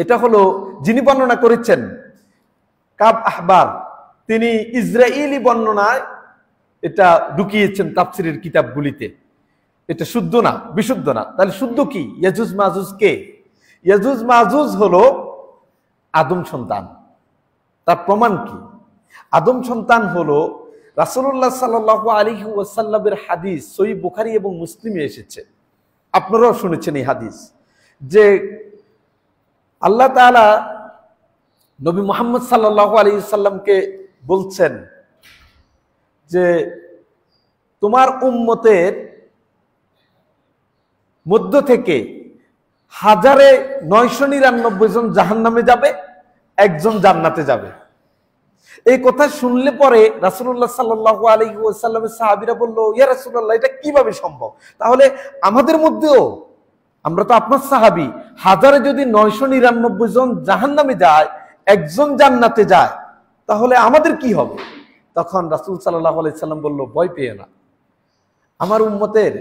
Speaker 1: এটা হলো যিনি বর্ণনা করেছেন কাব আহবার, তিনি ইসরায়েলি বর্ণনায় এটা ঢুকিয়েছেন তাফসিরের কিতাবগুলিতে। এটা শুদ্ধ না, বিশুদ্ধ না। তাহলে শুদ্ধ কি? ইয়াজুজ মাজুজ কে? ইয়াজুজ মাজুজ হলো আদম সন্তান। তার প্রমাণ কি? আদম সন্তান হলো রাসূলুল্লাহ সাল্লাল্লাহু আলাইহি ওয়াসাল্লামের হাদিস সহিহ বুখারী এবং মুসলিমে এসেছে, আপনারাও শুনেছেন এই হাদিস, যে আল্লাহ তাআলা নবী মুহাম্মদ সাল্লাল্লাহু আলাইহি ওয়াসাল্লামকে বলছেন যে তোমার উম্মতের মধ্য থেকে 1999 জন জাহান্নামে যাবে, একজন জান্নাতে যাবে। এই কথা শুনলে পরে রাসূলুল্লাহ সাল্লাল্লাহু আলাইহি ওয়াসাল্লামের সাহাবীরা বলল, ইয়া রাসূলুল্লাহ, এটা কিভাবে সম্ভব? তাহলে আমাদের মধ্যেও, আমরা তো আপনার সাহাবী, 1000-এ যদি 999 জন জাহান্নামে যায়, একজন জান্নাতে যায়, তাহলে আমাদের কি হবে? তখন রাসূল সাল্লাল্লাহু আলাইহি সাল্লাম বলল, ভয় পেও না, আমার উম্মতের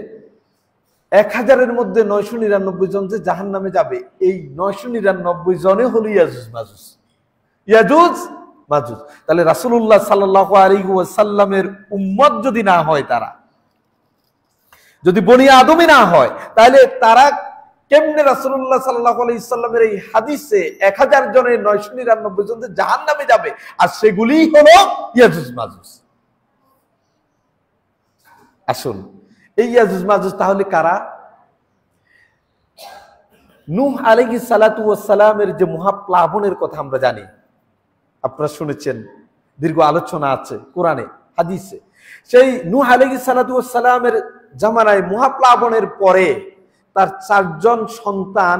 Speaker 1: 1000-এর মধ্যে 999 জন যে জাহান্নামে যাবে, এই 999 জনে হলো ইয়াজুজ মাজুজ। ইয়াজুজ মাজুজ। তাহলে রাসূলুল্লাহ সাল্লাল্লাহু আলাইহি ওয়াসাল্লামের উম্মত যদি না হয়, তারা যদি বনি আদমই না হয়, তাহলে তারা কেমনে রাসূলুল্লাহ সাল্লাল্লাহু আলাইহি ওয়াসাল্লামের এই হাদিসে 1000 জনের 999 জন যে জাহান্নামে যাবে, আর সেগুলি হলো ইয়াজুজ মাজুজ। আসুন, এই ইয়াজুজ মাজুজ তাহলে কারা? নূহ আলাইহিস সালাতু ওয়াস সালামের যে মহাপ্লাবনের কথা আমরা জানি, আপনারা শুনেছেন, দীর্ঘ আলোচনা আছে কোরআনে হাদিসে, সেই নূহ আলাইহিস সালাতু ওয়াস সালামের জামানায় মহাপ্লাবনের পরে তার 4 জন সন্তান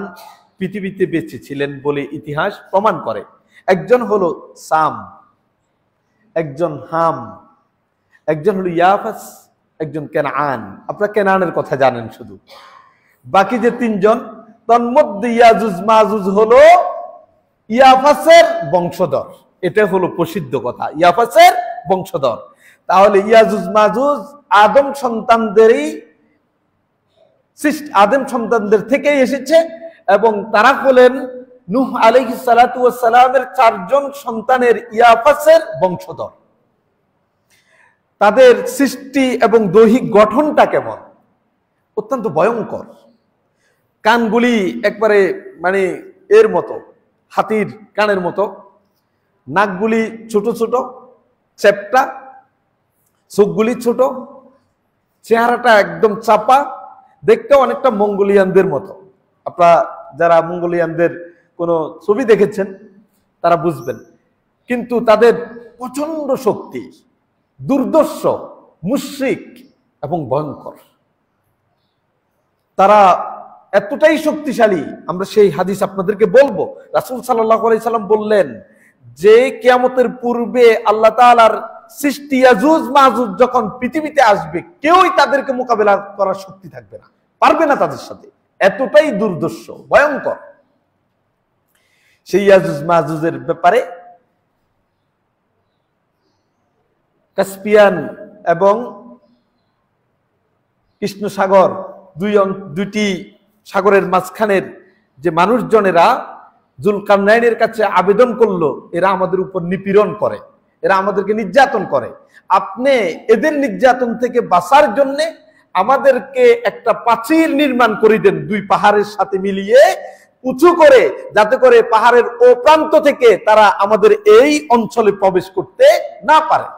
Speaker 1: পৃথিবীতে বেঁচে ছিলেন বলে ইতিহাস প্রমাণ করে। একজন হলো সাম, একজন হাম, একজন হলো ইয়াফাস, একজন কেনান। আপনারা কেনানের কথা জানেন শুধু, বাকি যে 3 জন তন্মধ্যে ইয়াজুজ মাজুজ হলো ইয়াফাসের বংশধর। এটা হলো প্রসিদ্ধ কথা, ইয়াফাসের বংশধর। তাহলে ইয়াজুজ মাজুজ আদম সন্তানদের থেকেই এসেছে এবং তারা হলেন নূহ আলাইহিস সালাতু ওয়াস সালামের 4 জন সন্তানের ইয়াফাসের বংশধর। তাদের সৃষ্টি এবং দৈহিক গঠনটা কেমন? অত্যন্ত ভয়ঙ্কর। কানগুলি একবারে মানে এর মতো, হাতির কানের মতো, নাকগুলি ছোট ছোট চ্যাপ্টা, চোখগুলি ছোট, চেহারাটা একদম চাপা, দেখতেও অনেকটা মঙ্গোলিয়ানদের মতো। আপনারা যারা মঙ্গোলিয়ানদের কোনো ছবি দেখেছেন তারা বুঝবেন। কিন্তু তাদের প্রচন্ড শক্তি, দুর্দর্শ, মুশরিক এবং ভয়ঙ্কর। তারা এতটাই শক্তিশালী, আমরা সেই হাদিস আপনাদেরকে বলবো। রাসূল সাল্লাল্লাহু আলাইহি সাল্লাম বললেন যে কিয়ামতের পূর্বে আল্লাহ তাআলার সৃষ্টি ইয়াজুজ মাজুজ যখন পৃথিবীতে আসবে, কেউই তাদেরকে মোকাবেলা করার শক্তি থাকবে না, পারবে না তাদের সাথে, এতটাই দুর্দর্শ, ভয়ঙ্কর। সেই ইয়াজুজ মাজুজের ব্যাপারে কাস্পিয়ান এবং কৃষ্ণ সাগর দুইটি সাগরের মাঝখানের যে মানুষজনেরা জুলকারনাইনের কাছে আবেদন করলো, এরা আমাদের উপর নিপীড়ন করে, এরা আমাদেরকে নির্যাতন করে, আপনি এদের নির্যাতন থেকে বাঁচার জন্য আমাদেরকে একটা প্রাচীর নির্মাণ করে দেন 2 পাহাড়ের সাথে মিলিয়ে উঁচু করে, যাতে করে পাহাড়ের ও প্রান্ত থেকে তারা আমাদের এই অঞ্চলে প্রবেশ করতে না পারে।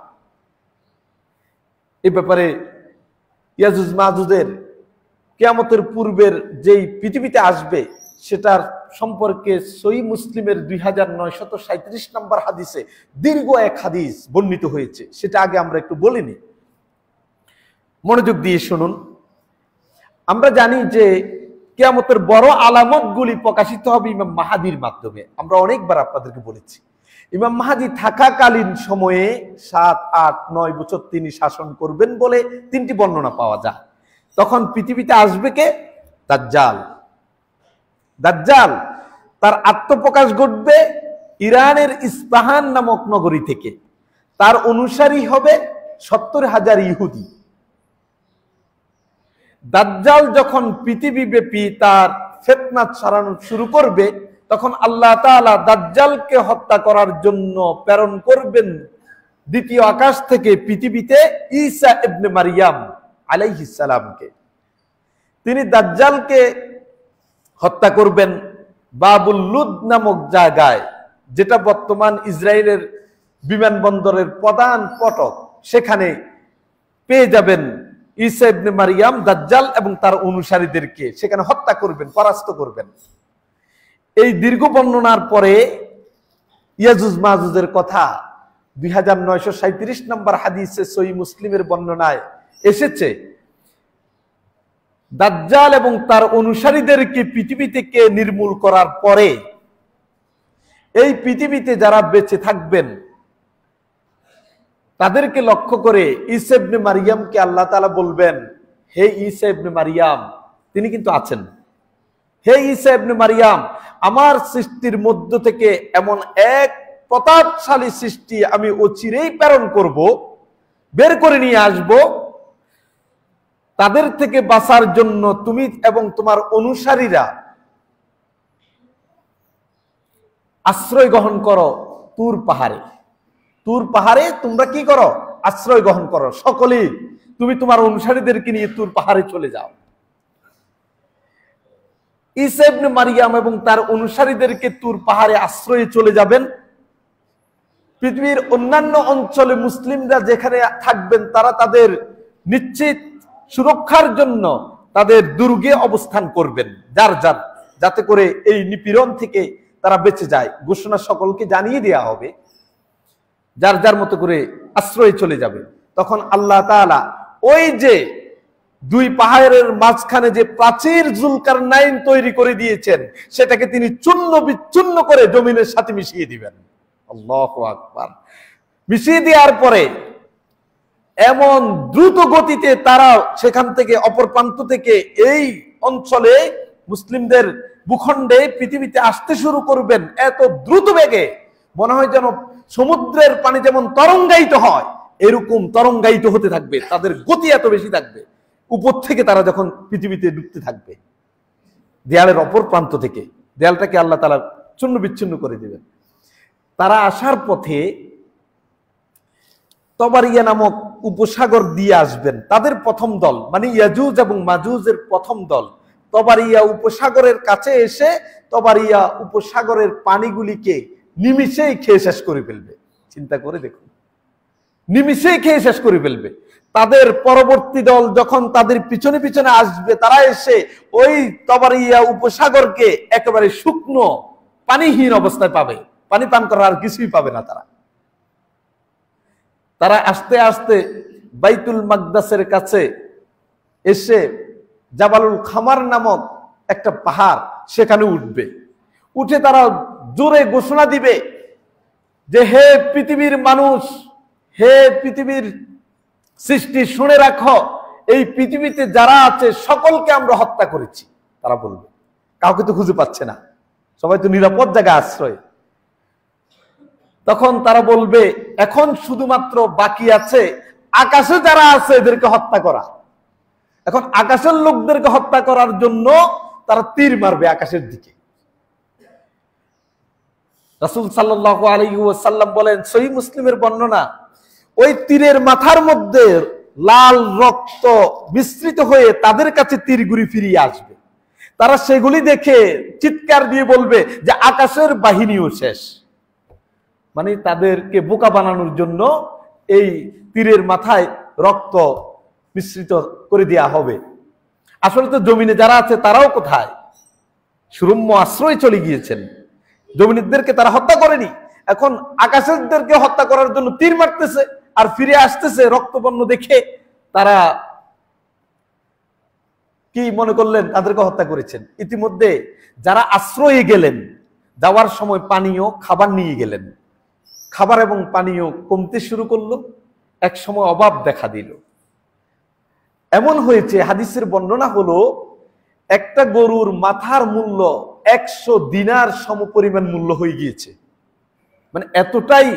Speaker 1: এই ব্যাপারে ইয়াজুজ মাজুজের কিয়ামতের পূর্বের যেই পৃথিবীতে আসবে সেটার সম্পর্কে সহিহ মুসলিমের 2937 নম্বর হাদিসে দীর্ঘ এক হাদিস বর্ণিত হয়েছে। সেটা আগে আমরা একটু বলিনি, মনোযোগ দিয়ে শুনুন। আমরা জানি যে কিয়ামতের বড় আলামতগুলি প্রকাশিত হবে ইমাম মাহাদির মাধ্যমে। আমরা অনেকবার আপনাদেরকে বলেছি, ইমাম মাহাদি থাকাকালীন সময়ে 7, 8, 9 বছর তিনি শাসন করবেন বলে 3টি বর্ণনা পাওয়া যায়। তখন পৃথিবীতে আসবে কে? দাজ্জাল। দাজ্জাল তার আত্মপ্রকাশ ঘটবে ইরানের ইস্পাহান নামক নগরী থেকে। তার অনুসারী হবে 70,000 ইহুদি। দাজ্জাল যখন পৃথিবীব্যাপী তার ফিতনা ছড়ানো শুরু করবে, তখন আল্লাহ তাআলা দাজ্জালকে হত্যা করার জন্য প্রেরণ করবেন দ্বিতীয় আকাশ থেকে পৃথিবীতে ঈসা ইবনে মারইয়াম আলাইহিস সালামকে। তিনি দাজ্জালকে হত্যা করবেন বাবুল লুদ নামক জায়গায়, যেটা বর্তমান ইসরায়েলের বিমানবন্দরের প্রধান ফটক। সেখানে পেয়ে যাবেন ঈসা ইবনে মারইয়াম, দাজ্জাল এবং তার অনুসারীদেরকে সেখানে হত্যা করবেন, পরাস্ত করবেন। এই দীর্ঘ বর্ণনার পরে ইয়াজুজ মাজুজের কথা 2937 নম্বর হাদিসে সহিহ মুসলিমের বর্ণনায় এসেছে। দাজ্জাল এবং তার অনুসারীদেরকে পৃথিবী থেকে নির্মূল করার পরে এই পৃথিবীতে যারা বেঁচে থাকবেন তাদেরকে লক্ষ্য করে ঈসা ইবনে মারইয়ামকে আল্লাহ তাআলা বলবেন, হে ঈসা ইবনে মারইয়াম, তিনি কিন্তু আছেন, হে ঈসা ইবনে মারইয়াম, আমার সৃষ্টির মধ্য থেকে এমন এক প্রতাপশালী সৃষ্টি আমি অচিরেই প্রেরণ করব, বের করে নিয়ে আসব। তাদের থেকে বাঁচার জন্য তুমি এবং তোমার অনুসারীরা আশ্রয় গ্রহণ করো তুর পাহাড়ে। তুর পাহাড়ে তোমরা কি করো? আশ্রয় গ্রহণ করো। সকলেই তুমি তোমার অনুসারীদেরকে নিয়ে তুর পাহাড়ে চলে যাও। ঈসা ইবনে মারইয়াম এবং তার অনুসারীদেরকে তুর পাহাড়ে আশ্রয়ে চলে যাবেন। পৃথিবীর অন্যান্য অঞ্চলে মুসলিমরা যেখানে থাকবেন তারা তাদের নিশ্চিত সুরক্ষার জন্য তাদের দুর্গে অবস্থান করবেন, যাতে করে এই নিপীড়ন থেকে তারা বেঁচে যায়। ঘোষণা সকলকে জানিয়ে দেওয়া হবে, যার যার মতো করে আশ্রয়ে চলে যাবে।
Speaker 2: তখন আল্লাহ তাআলা ওই যে দুই পাহাড়ের মাঝখানে যে প্রাচীর যুলকারনাইন তৈরি করে দিয়েছেন সেটাকে তিনি চূর্ণ বিচ্ছিন্ন করে জমিনের সাথে মিশিয়ে দিবেন। আল্লাহু আকবার। মিশিয়ে দেওয়ার পরে এমন দ্রুত গতিতে তারা সেখান থেকে অপর প্রান্ত থেকে এই অঞ্চলে মুসলিমদের ভূখণ্ডে পৃথিবীতে আসতে শুরু করবেন এত দ্রুত বেগে, মনে হয় যেন সমুদ্রের পানি যেমন তরঙ্গায়িত হয় এরকম তরঙ্গায়িত হতে থাকবে, তাদের গতি এত বেশি থাকবে। উপর থেকে তারা যখন পৃথিবীতে ডুবতে থাকবে, দেয়ালের অপর প্রান্ত থেকে দেয়ালটাকে আল্লাহ তাআলা চূর্ণ বিচ্ছিন্ন করে দিবেন। তারা আসার পথে তবারিয়া নামক উপসাগর দিয়ে আসবেন। তাদের প্রথম দল মানে ইয়াজুজ এবং মাজুজের প্রথম দল তবারিয়া উপসাগরের কাছে এসে তবারিয়া উপসাগরের পানিগুলিকে নিমিষেই খেয়ে শেষ করে ফেলবে। চিন্তা করে দেখুন, নিমিষেই খেয়ে শেষ করে ফেলবে। তাদের পরবর্তী দল যখন তাদের পিছনে পিছনে আসবে, তারা এসে ওই তবারিয়া উপসাগরকে একেবারে শুকনো পানিহীন অবস্থায় পাবে, পানি পান করার আর কিছুই পাবে না। তারা আস্তে আস্তে বাইতুল মাকদাসের কাছে এসে জাবালুল খামার নামক একটা পাহাড়, সেখানে উঠবে। উঠে তারা জোরে ঘোষণা দিবে যে হে পৃথিবীর মানুষ, হে পৃথিবীর সৃষ্টি, শুনে রাখো, এই পৃথিবীতে যারা আছে সকলকে আমরা হত্যা করেছি। তারা বলবে, কাউকে তো খুঁজে পাচ্ছে না, সবাই তো নিরাপদ জায়গায় আশ্রয়। তখন তারা বলবে এখন শুধুমাত্র বাকি আছে আকাশে যারা আছে এদেরকে হত্যা করা। এখন আকাশের লোকদেরকে হত্যা করার জন্য তারা তীর মারবে আকাশের দিকে। রাসূল সাল্লাল্লাহু আলাইহি ওয়াসাল্লাম বলেন, সহিহ মুসলিমের বর্ণনা, ওই তীরের মাথার মধ্যে লাল রক্ত মিশ্রিত হয়ে তাদের কাছে তীরগুলি ফিরিয়ে আসবে। তারা সেগুলি দেখে চিৎকার দিয়ে বলবে যে আকাশের বাহিনীও শেষ। মানে তাদেরকে বোকা বানানোর জন্য এই তীরের মাথায় রক্ত মিশ্রিত করে দেয়া হবে। আসলে তো জমিনে যারা আছে তারাও কোথায়? সুরম্য আশ্রয় চলে গিয়েছেন। জমিনেরদেরকে তারা হত্যা করেনি, এখন আকাশেরদেরকে হত্যা করার জন্য তীর মারতেছে আর ফিরে আসতেছে রক্তবর্ণ দেখে। তারা কি মনে করলেন তাদেরকে হত্যা করেছেন? ইতিমধ্যে যারা আশ্রয়ে গেলেন, যাওয়ার সময় পানীয় খাবার নিয়ে গেলেন, খাবার এবং পানীয় কমতে শুরু করলো, এক সময় অভাব দেখা দিল। এমন হয়েছে, হাদিসের বর্ণনা হলো একটা গরুর মাথার মূল্য 100 দিনার সমপরিমাণ মূল্য হয়ে গিয়েছে। মানে এতটাই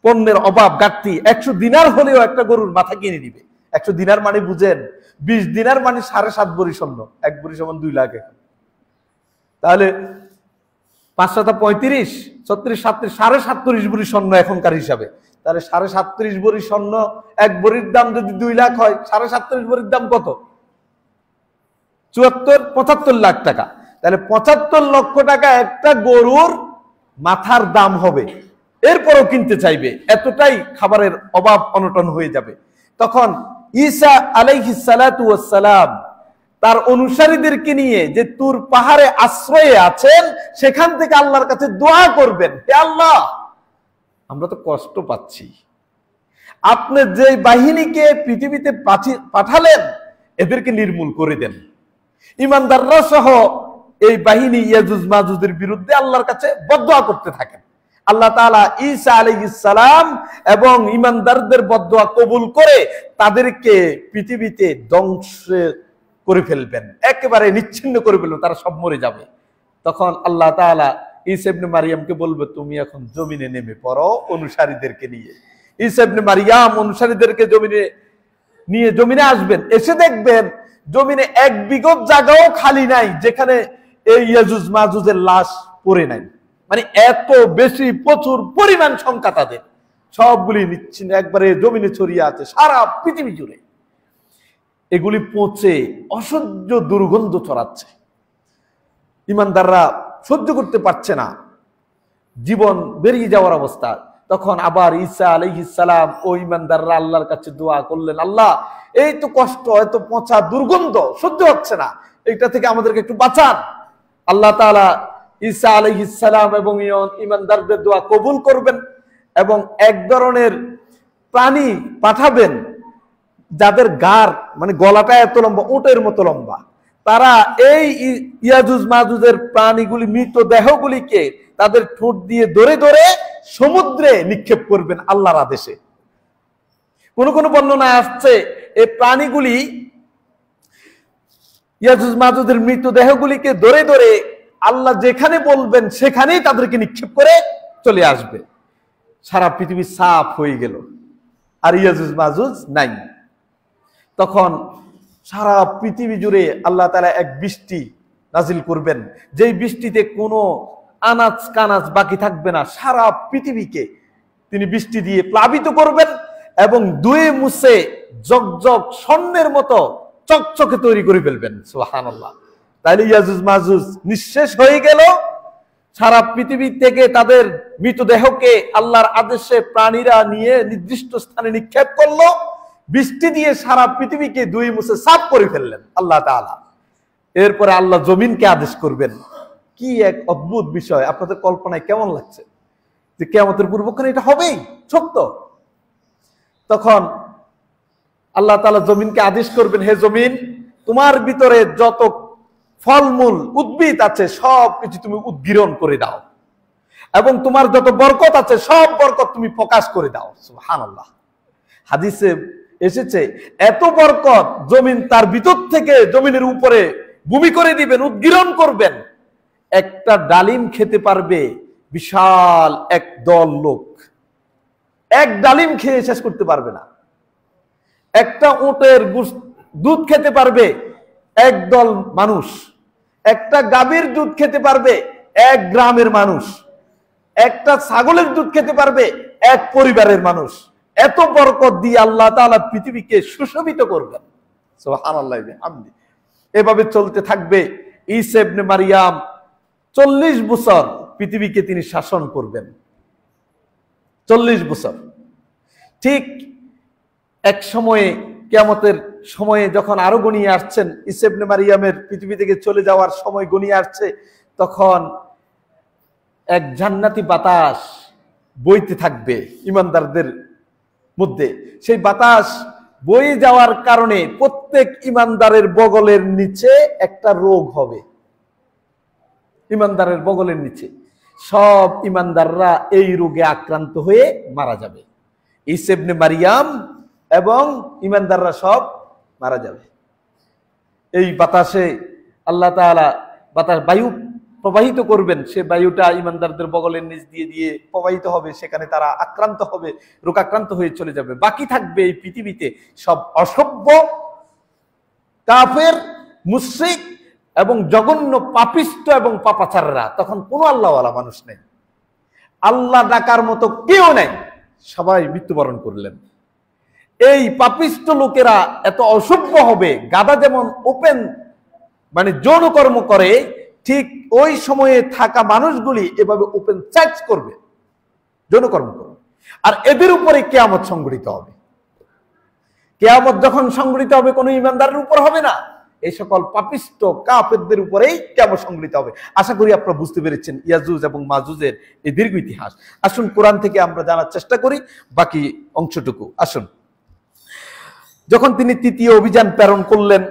Speaker 2: পণ্যের অভাব, ঘাটতি। 100 দিনার হলেও একটা গরুর মাথা কিনে নিবে। 100 দিনার মানে বুঝেন, 20 দিনার মানে 7.5 ভরি স্বর্ণ। 1 ভরি সমান 2 লাখ। তাহলে 5 7 35, 36 37, 37.5 ভরি স্বর্ণ এখনকার হিসাবে। তাহলে 37.5 ভরি স্বর্ণ, 1 ভরির দাম যদি 2 লাখ হয়, 37.5 ভরির দাম কত? 75 লাখ টাকা। তাহলে 75 লক্ষ টাকা একটা গরুর মাথার দাম হবে। এরপরও কিনতে চাইবে, এতটাই খাবারের অভাব অনটন হয়ে যাবে। তখন ঈসা আলাইহিস সালাতু ওয়াস সালাম তার অনুসারীদেরকে নিয়ে যে তুর পাহাড়ে আশ্রয়ে আছেন, সেখান থেকে আল্লাহর কাছে দোয়া করবেন, হে আল্লাহ, আমরা তো কষ্ট পাচ্ছি, আপনি যে বাহিনীকে পৃথিবীতে পাঠালেন এদেরকে নির্মূল করে দেন। ঈমানদাররা সহ এই বাহিনী ইয়াজুজ মাজুজের বিরুদ্ধে আল্লাহর কাছে বদদোয়া করতে থাকেন। আল্লাহ তাআলা ঈসা আলাইহিস সালাম এবং ঈমানদারদের বদদোয়া কবুল করে তাদেরকে পৃথিবীতে ধ্বংস করে ফেলবেন, একেবারে নিচ্ছিন্ন করে ফেলবেন, তারা সব মরে যাবে। তখন আল্লাহ তাআলা ঈসা ইবনে মারইয়ামকে বলবে, তুমি এখন জমিনে নেমে পড়ো অনুসারীদেরকে নিয়ে। ঈসা ইবনে মারইয়াম অনুসারীদেরকে জমিনে আসবেন। এসে দেখবেন জমিনে 1 বিঘত জায়গাও খালি নাই যেখানে এই ইয়াজুজ মাজুজের লাশ পড়ে নাই। মানে এত বেশি, প্রচুর পরিমাণ সংখ্যা তাদের, সবগুলি নিচ্ছিন্ন একবারে জমিনে ছড়িয়ে আছে সারা পৃথিবী জুড়ে। এগুলি পচে অসহ্য দুর্গন্ধ ছড়াচ্ছে। ঈমানদাররা সহ্য করতে পারছে না, জীবন বেরিয়ে যাওয়ার অবস্থা। তখন আবার ঈসা আলাইহিস সালাম ও ঈমানদাররা আল্লাহর কাছে দোয়া করলেন, আল্লাহ, এই তো কষ্ট, এত পচা দুর্গন্ধ সহ্য হচ্ছে না, এটা থেকে আমাদেরকে একটু বাঁচান। আল্লাহ তাআলা ঈসা আলাইহিস সালাম এবং ঈমানদারদের দোয়া কবুল করবেন এবং এক ধরনের প্রাণী পাঠাবেন যাদের গার মানে গলাটা এত লম্বা, উটের মতো লম্বা, তারা এই ইয়াজুজ মাজুজের প্রাণীগুলি মৃতদেহগুলিকে তাদের ঠোঁট দিয়ে ধরে ধরে সমুদ্রে নিক্ষেপ করবেন আল্লাহর আদেশে। কোন কোন বর্ণনায় আসছে এই প্রাণীগুলি ইয়াজুজ মাজুজের মৃতদেহগুলিকে ধরে ধরে আল্লাহ যেখানে বলবেন সেখানেই তাদেরকে নিক্ষেপ করে চলে আসবে। সারা পৃথিবী সাফ হয়ে গেল, আর ইয়াজুজ মাজুজ নাই। তখন সারা পৃথিবী জুড়ে আল্লাহ তাআলা এক বৃষ্টি নাজিল করবেন, যেই বৃষ্টিতে কোনো আনাজ কানাজ বাকি থাকবে না। সারা পৃথিবীকে তিনি বৃষ্টি দিয়ে প্লাবিত করবেন এবং ধুয়ে মুছে জগজগ স্বর্ণের মতো চকচকে তৈরি করে ফেলবেন। সুবহানাল্লাহ। তাইলে ইয়াজুজ মাজুজ নিঃশেষ হয়ে গেল। সারা পৃথিবী থেকে তাদের মৃতদেহকে আল্লাহর আদেশে প্রাণীরা নিয়ে নির্দিষ্ট স্থানে নিক্ষেপ করলো, বৃষ্টি দিয়ে সারা পৃথিবীকে ধুয়ে মুছে সাফ করে ফেললেন আল্লাহ তাআলা। এরপরে আল্লাহ জমিনকে আদেশ করবেন। কি এক অদ্ভুত বিষয়! আপনাদের কল্পনায় কেমন লাগছে যে কিয়ামতের পূর্বক্ষণে এটা হবেই, সত্য। তখন আল্লাহ তাআলা জমিনকে আদেশ করবেন, হে জমিন, তোমার ভিতরে যত ফলমূল উদ্ভিদ আছে সব কিছু তুমি উদ্গীরণ করে দাও, এবং তোমার যত বরকত আছে সব বরকত তুমি প্রকাশ করে দাও। সুবহানাল্লাহ। হাদিসে এসেছে এত বরকত জমিন তার ভিতর থেকে জমিনের উপরে ভূমি করে দিবেন, উদ্গীরণ করবেন। একটা ডালিম খেতে পারবে বিশাল এক দল লোক, এক ডালিম খেয়ে শেষ করতে পারবে না। একটা উটের দুধ খেতে পারবে একদল মানুষ, একটা গাভীর দুধ খেতে পারবে এক গ্রামের মানুষ, একটা ছাগলের দুধ খেতে পারবে এক পরিবারের মানুষ। এত বরকত দিয়ে আল্লাহ তাআলা পৃথিবীকে সুশোভিত করবেন। সুবহানাল্লাহ। এভাবে চলতে থাকবে। ঈসা ইবনে মারইয়াম 40 বছর পৃথিবীকে তিনি শাসন করবেন। 40 বছর। ঠিক এক সময়ে কিয়ামতের সময়ে যখন আরো গনিয়ে আসছেন, ঈসা ইবনে মারইয়ামের পৃথিবী থেকে চলে যাওয়ার সময় গনিয়ে আসছে, তখন এক জান্নাতি বাতাস বইতে থাকবে ইমানদারদের মধ্যে। সেই বাতাস বয়ে যাওয়ার কারণে প্রত্যেক ইমানদারের বগলের নিচে একটা রোগ হবে। ইমানদারের বগলের নিচে সব ইমানদাররা এই রোগে আক্রান্ত হয়ে মারা যাবে। ঈসা ইবনে মারইয়াম এবং ইমানদাররা সব মারা যাবে। এই বাতাসে আল্লাহ তাআলা বাতাস বায়ু প্রবাহিত করবেন, সে বায়ুটা ইমানদারদের বগলের নিচ দিয়ে দিয়ে প্রবাহিত হবে, সেখানে তারা আক্রান্ত হবে, রোগাক্রান্ত হয়ে চলে যাবে। বাকি থাকবে এই পৃথিবীতে সব অসভ্য, কাফের, মুশরিক এবং জঘন্য পাপিষ্ট এবং পাপাচাররা। তখন কোনো আল্লাহওয়ালা মানুষ নেই, আল্লাহ ডাকার মতো কেউ নেই, সবাই মৃত্যুবরণ করলেন। এই পাপিষ্ট লোকেরা এত অসভ্য হবে, গাধা যেমন ওপেন মানে যৌনকর্ম করে, ঠিক ওই সময়ে থাকা মানুষগুলি এভাবে ওপেন চার্জ করবে, যৌনকর্ম করবে। আর এদের উপরে কিয়ামত সংঘটিত হবে। কিয়ামত যখন সংঘটিত হবে কোনো ইমানদারের উপর হবে না, এই সকল পাপিষ্ট কাফেরদের উপরেই কিয়ামত সংঘটিত হবে। আশা করি আপনারা বুঝতে পেরেছেন ইয়াজুজ এবং মাজুজের এই দীর্ঘ ইতিহাস। আসুন কোরআন থেকে আমরা জানার চেষ্টা করি বাকি অংশটুকু। আসুন, যখন তিনি তৃতীয় অভিযান প্রেরণ করলেন,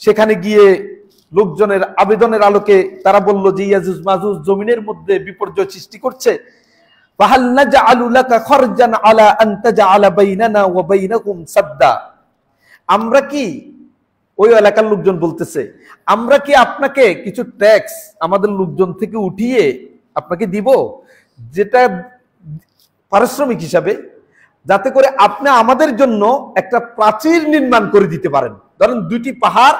Speaker 2: সেখানে গিয়ে লোকজনের আবেদনের আলোকে তারা বলল যে ইয়াজুজ মাজুজ জমিনের মধ্যে বিপর্যয় সৃষ্টি করছে। ফাহাল নাজআলু লাকা খরজান আলা আন তাজআলা বাইনানা ওয়া বাইনাকুম সাদ্দা। আমরা কি, ওই এলাকার লোকজন বলতেছে, আমরা কি আপনাকে কিছু ট্যাক্স আমাদের লোকজন থেকে উঠিয়ে আপনাকে দিব, যেটা পারিশ্রমিক হিসাবে, যাতে করে আপনি আমাদের জন্য একটা প্রাচীর নির্মাণ করে দিতে পারেন। ধরেন দুইটি পাহাড়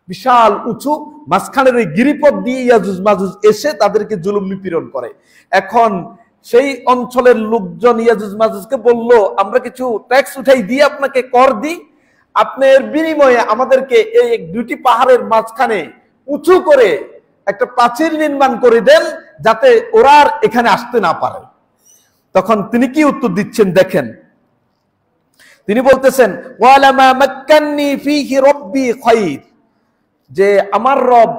Speaker 2: বিশাল উঁচু, মাঝখানের ওই গিরিপথ দিয়ে ইয়াজুজ মাজুজ এসে তাদেরকে জুলুম নিপীড়ন করে। এখন সেই অঞ্চলের লোকজন ইয়াজুজ মাজুজকে বলল, আমরা কিছু ট্যাক্স উঠাই দিয়ে আপনাকে কর দিই, আপনি এর বিনিময়ে আমাদেরকে এই দুইটি পাহাড়ের মাঝখানে উঁচু করে একটা প্রাচীর নির্মাণ করে দেন, যাতে ওরা আর এখানে আসতে না পারে। তখন তিনি কি উত্তর দিচ্ছেন দেখেন। তিনি বলতেছেন, ওয়ালা মা মাক্কান্নি ফীহি রাব্বি খায়র, যে আমার রব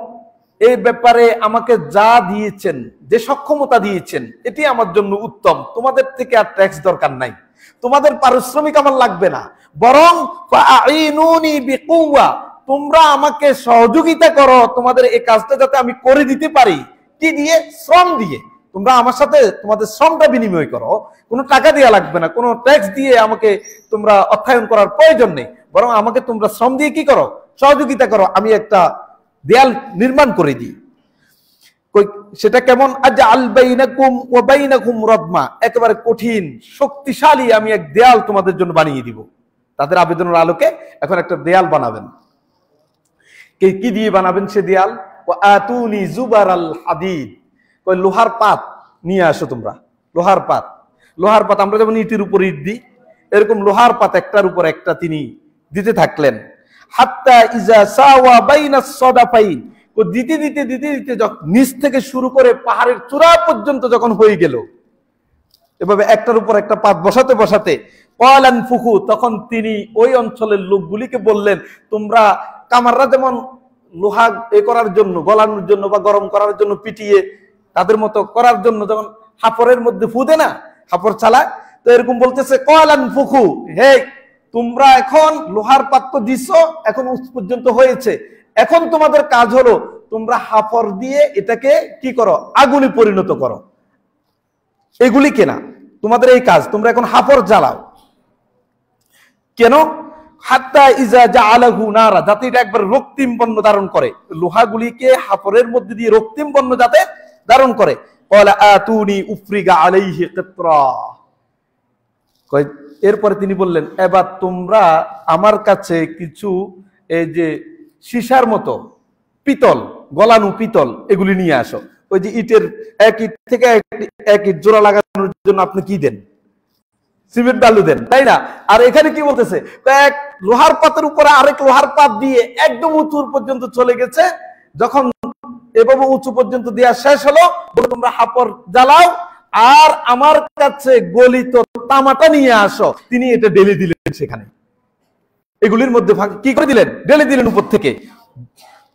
Speaker 2: এই ব্যাপারে আমাকে যা দিয়েছেন, যে সক্ষমতা দিয়েছেন, এটি আমার জন্য উত্তম, তোমাদের থেকে আর ট্যাক্স দরকার নাই। তোমাদের পারিশ্রমিক আমার লাগবে না, বরং ফাআইনুনি বিকুওয়া, তোমরা আমাকে সহযোগিতা করো তোমাদের এই কাজটা যাতে আমি করে দিতে পারি। কি দিয়ে? শ্রম দিয়ে। তোমরা আমার সাথে তোমাদের শ্রমটা বিনিময় করো, কোনো টাকা দেওয়া লাগবে না, কোনো ট্যাক্স দিয়ে আমাকে তোমরা অর্থায়ন করার প্রয়োজন নেই, বরং আমাকে তোমরা শ্রম দিয়ে কি করো? সহযোগিতা করো, আমি একটা দেয়াল নির্মাণ করে দিই। সেটা কেমন? আজআল বাইনাকুম ওয়া বাইনাকুম রাদমা, একেবারে কঠিন শক্তিশালী আমি এক দেয়াল তোমাদের জন্য বানিয়ে দিব। তাদের আবেদনের আলোকে এখন একটা দেয়াল বানাবেন। কি দিয়ে বানাবেন সে দেয়াল? ওয়া আতুনি জুবারাল হাদিদ, কই লোহার পাত নিয়ে আসো তোমরা। লোহার পাত, লোহার পাত আমরা যেমন ইটের উপর ইট দিই, এরকম লোহার পাত একটার উপর একটা তিনি দিতে থাকলেন। হাত্তা ইজা সাওয়া বাইনাস সাদাফাইন, ও দিতে দিতে দিতে দিতে নিচ থেকে শুরু করে পাহাড়ের চূড়া পর্যন্ত যখন হয়ে গেল, এভাবে একটার উপর একটা পাত বসাতে বসাতে ক্বালান ফুকু, তখন তিনি ওই অঞ্চলের লোকগুলিকে বললেন, তোমরা কামাররা যেমন লোহা করার জন্য, গলানোর জন্য বা গরম করার জন্য পিটিয়ে তাদের মতো করার জন্য যেমন হাফরের মধ্যে ফু দেয় না, হাফর চালায়, তো এরকম বলতেছে ক্বালান ফুকু, হে তোমরা এখন লোহার পাত্র দিছো, এখন উচ্চ পর্যন্ত হয়েছে, এখন তোমাদের কাজ হলো তোমরা হাফর দিয়ে এটাকে কি করো? আগুনে পরিণত করো। এগুলি কেনা তোমাদের এই কাজ, তোমরা এখন হাফর জ্বালাও। কেন? হাত্তা ইজা জাআলাহু নারা, যাতে এটা একবার রক্তিম বর্ণ ধারণ করে, লোহাগুলিকে হাফরের মধ্যে দিয়ে রক্তিম বর্ণ যাতে ধারণ করে। ক্বালা আতুনি উফরিগা আলাইহি কিতরা, এরপরে তিনি বললেন, এবার তোমরা আমার কাছে কিছু এই যে সীসার মতো পিতল, গলানো পিতল, এগুলি নিয়ে আসো। ওই যে ইটের এক ইট থেকে এক ইট জোড়া লাগানোর জন্য আপনি কি দেন? সিমেন্ট বালু দেন, তাই না? আর এখানে কি বলতেছে? এক লোহার পাতের উপরে আরেক লোহার পাত দিয়ে একদম উঁচু পর্যন্ত চলে গেছে। যখন এভাবে উঁচু পর্যন্ত দেওয়া শেষ হলো, তোমরা হাফর জ্বালাও আর আমার কাছে গলিত তামাটা নিয়ে আসো। তিনি এটা ঢেলে দিলেন সেখানে, এগুলির মধ্যে কি করে দিলেন? ঢেলে দিলেন উপর থেকে।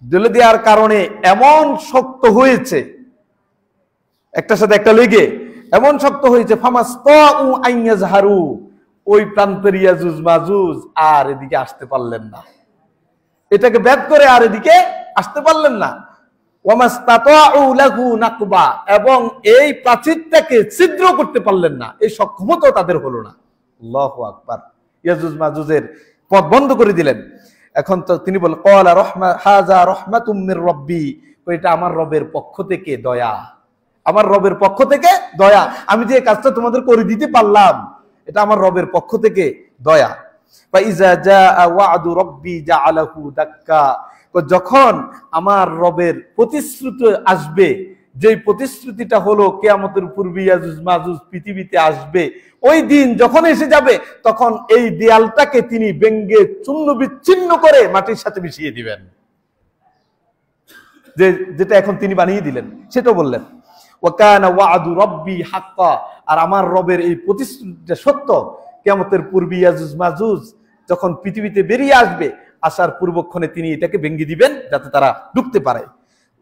Speaker 2: ঢেলে দেওয়ার কারণে এমন শক্ত হয়েছে, একটার সাথে একটা লেগে এমন শক্ত হয়েছে, ফামাস্তাউ আইয়াজহারু, ওই প্রান্তের ইয়াজুজ মাজুজ আর এদিকে আসতে পারলেন না, এটাকে ভেদ করে আর এদিকে আসতে পারলেন না। ওয়ামাস্তাতাউ লাহু নাকবা, এবং এই প্রাচীরটাকে ছিদ্র করতে পারলেন না, এই সক্ষমতাও তাদের হলো না। আল্লাহু আকবার। ইয়াজুজ মাজুজের পথ বন্ধ করে দিলেন। এখন তো তিনি বলেন, ক্বালা হাযা রাহমাতুম মির রাব্বি, এটা আমার রবের পক্ষ থেকে দয়া, আমার রবের পক্ষ থেকে দয়া। আমি যে কাজটা তোমাদের করে দিতে পারলাম, এটা আমার রবের পক্ষ থেকে দয়া। ফাইজা জাআ ওয়া'দু রাব্বি জাআলাহু দাক্কা, যখন আমার রবের প্রতিশ্রুতি আসবে, যে প্রতিশ্রুতিটা হলো কিয়ামতের পূর্বে ইয়াজুজ মাজুজ পৃথিবীতে আসবে, ওই দিন যখন এসে যাবে, তখন এই দেয়ালটাকে তিনি ভেঙে চূর্ণ বিচ্ছিন্ন করে মাটির সাথে মিশিয়ে দিবেন। যেটা এখন তিনি বানিয়ে দিলেন সেটা বললেন, ওয়া কানা ওয়া'দু রাব্বি হাক্কা, আর আমার রবের এই প্রতিশ্রুতিটা সত্য। কিয়ামতের পূর্বে ইয়াজুজ মাজুজ যখন পৃথিবীতে বেরিয়ে আসবে, আসার পূর্বক্ষণে তিনি এটাকে ভেঙে দিবেন যাতে তারা ঢুকতে পারে।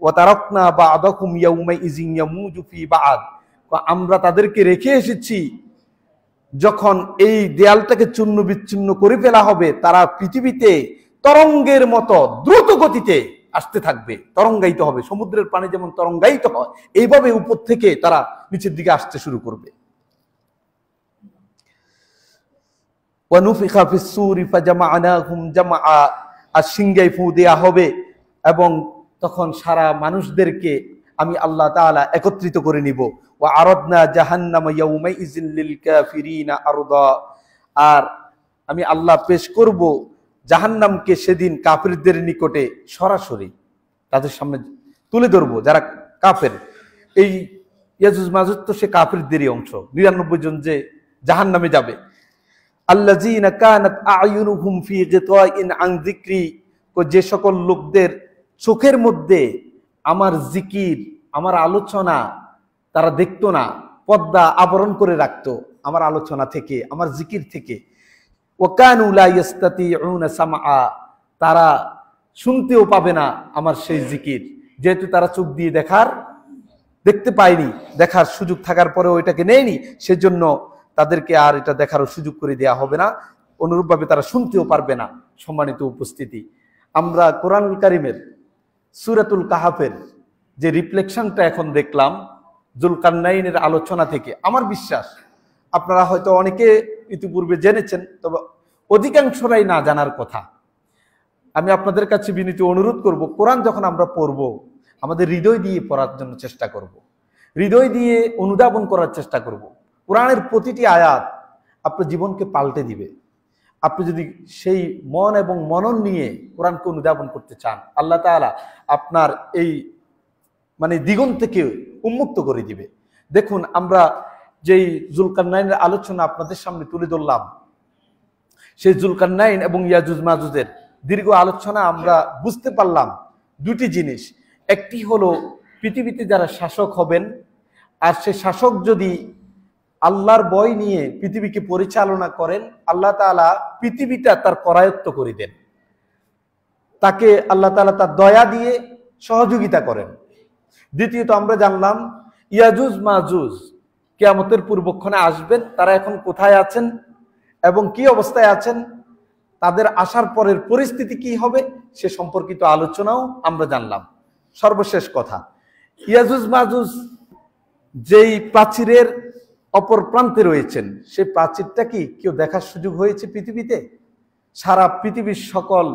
Speaker 2: ওয়া তারাকনা বা'দাকুম ইয়াউমাইযিন ইয়ামুজু ফি বা'দ, আমরা তাদেরকে রেখে এসেছি যখন এই দেয়ালটাকে চূর্ণ বিচ্ছিন্ন করে ফেলা হবে, তারা পৃথিবীতে তরঙ্গের মতো দ্রুত গতিতে আসতে থাকবে, তরঙ্গায়িত হবে, সমুদ্রের পানি যেমন তরঙ্গায়িত হয়, এইভাবে উপর থেকে তারা নিচের দিকে আসতে শুরু করবে। ওয়ানুফিখা ফিস সূরি ফাজামা'নাহুম জামআ, আর সিংহায় ফু দেয়া হবে এবং তখন সারা মানুষদেরকে আমি আল্লাহ তাআলা একত্রিত করে নিব। ওয়া আরাদনা জাহান্নামা ইয়াউমাইযিন লিল কাফিরিনা আরদা, আর আমি আল্লাহ পেশ করব জাহান্নামকে সেদিন কাফিরদের নিকটে সরাসরি তাদের সামনে তুলে ধরবো, যারা কাফের। এই ইয়াজুজ মাজুজ তো সে কাফিরদেরই অংশ, 99 জন যে জাহান্নামে যাবে। আল্লাযীনা কানাত আ'য়ুনুহুম ফি গিতাইন আন যিকরি, যে সকল লোকদের চোখের মধ্যে আমার জিকির, আমার আলোচনা তারা দেখতো না, পর্দা আবরণ করে রাখতো আমার আলোচনা থেকে, আমার জিকির থেকে। ওয়া কানু লা ইস্তাতিউনা সামআ, তারা শুনতেও পাবে না আমার সেই জিকির, যেহেতু তারা চোখ দিয়ে দেখতে পায়নি, দেখার সুযোগ থাকার পরেও এটাকে নেয়নি, সেজন্য তাদেরকে আর এটা দেখারও সুযোগ করে দেওয়া হবে না, অনুরূপভাবে তারা শুনতেও পারবে না। সম্মানিত উপস্থিতি, আমরা কোরআনুল কারীমের সূরাতুল কাহাফের যে রিফ্লেকশনটা এখন দেখলাম যুলকারনাইনের আলোচনা থেকে, আমার বিশ্বাস আপনারা হয়তো অনেকে ইতিপূর্বে জেনেছেন, তবে অধিকাংশরাই না জানার কথা। আমি আপনাদের কাছে বিনীত অনুরোধ করব, কোরআন যখন আমরা পড়ব আমাদের হৃদয় দিয়ে পড়ার জন্য চেষ্টা করব, হৃদয় দিয়ে অনুধাবন করার চেষ্টা করব। কোরআনের প্রতিটি আয়াত আপনার জীবনকে পাল্টে দিবে। আপনি যদি সেই মন এবং মনন নিয়ে কোরআনকে অনুধাবন করতে চান, আল্লাহ তাআলা আপনার এই দিগন্তকে উন্মুক্ত করে দিবে। দেখুন, আমরা যেই যুলকারনাইনের আলোচনা আপনাদের সামনে তুলে ধরলাম, সেই যুলকারনাইন এবং ইয়াজুজ মাজুজের দীর্ঘ আলোচনা আমরা বুঝতে পারলাম দুটি জিনিস। একটি হলো পৃথিবীতে যারা শাসক হবেন, আর সে শাসক যদি আল্লাহর ভয় নিয়ে পৃথিবীকে পরিচালনা করেন, আল্লাহ তাআলা পৃথিবীটা তার করায়ত্ত করে দেন, তাকে আল্লাহ তাআলা তার দয়া দিয়ে সহযোগিতা করেন। দ্বিতীয়ত আমরা জানলাম ইয়াজুজ মাজুজ কিয়ামতের পূর্বক্ষণে আসবেন, তারা এখন কোথায় আছেন এবং কি অবস্থায় আছেন, তাদের আসার পরের পরিস্থিতি কি হবে সে সম্পর্কিত আলোচনাও আমরা জানলাম। সর্বশেষ কথা, ইয়াজুজ মাজুজ যেই প্রাচীরের অপর প্রান্তে রয়েছেন, সেই প্রাচীরটা কি কেউ দেখার সুযোগ হয়েছে পৃথিবীতে? সারা পৃথিবীর সকল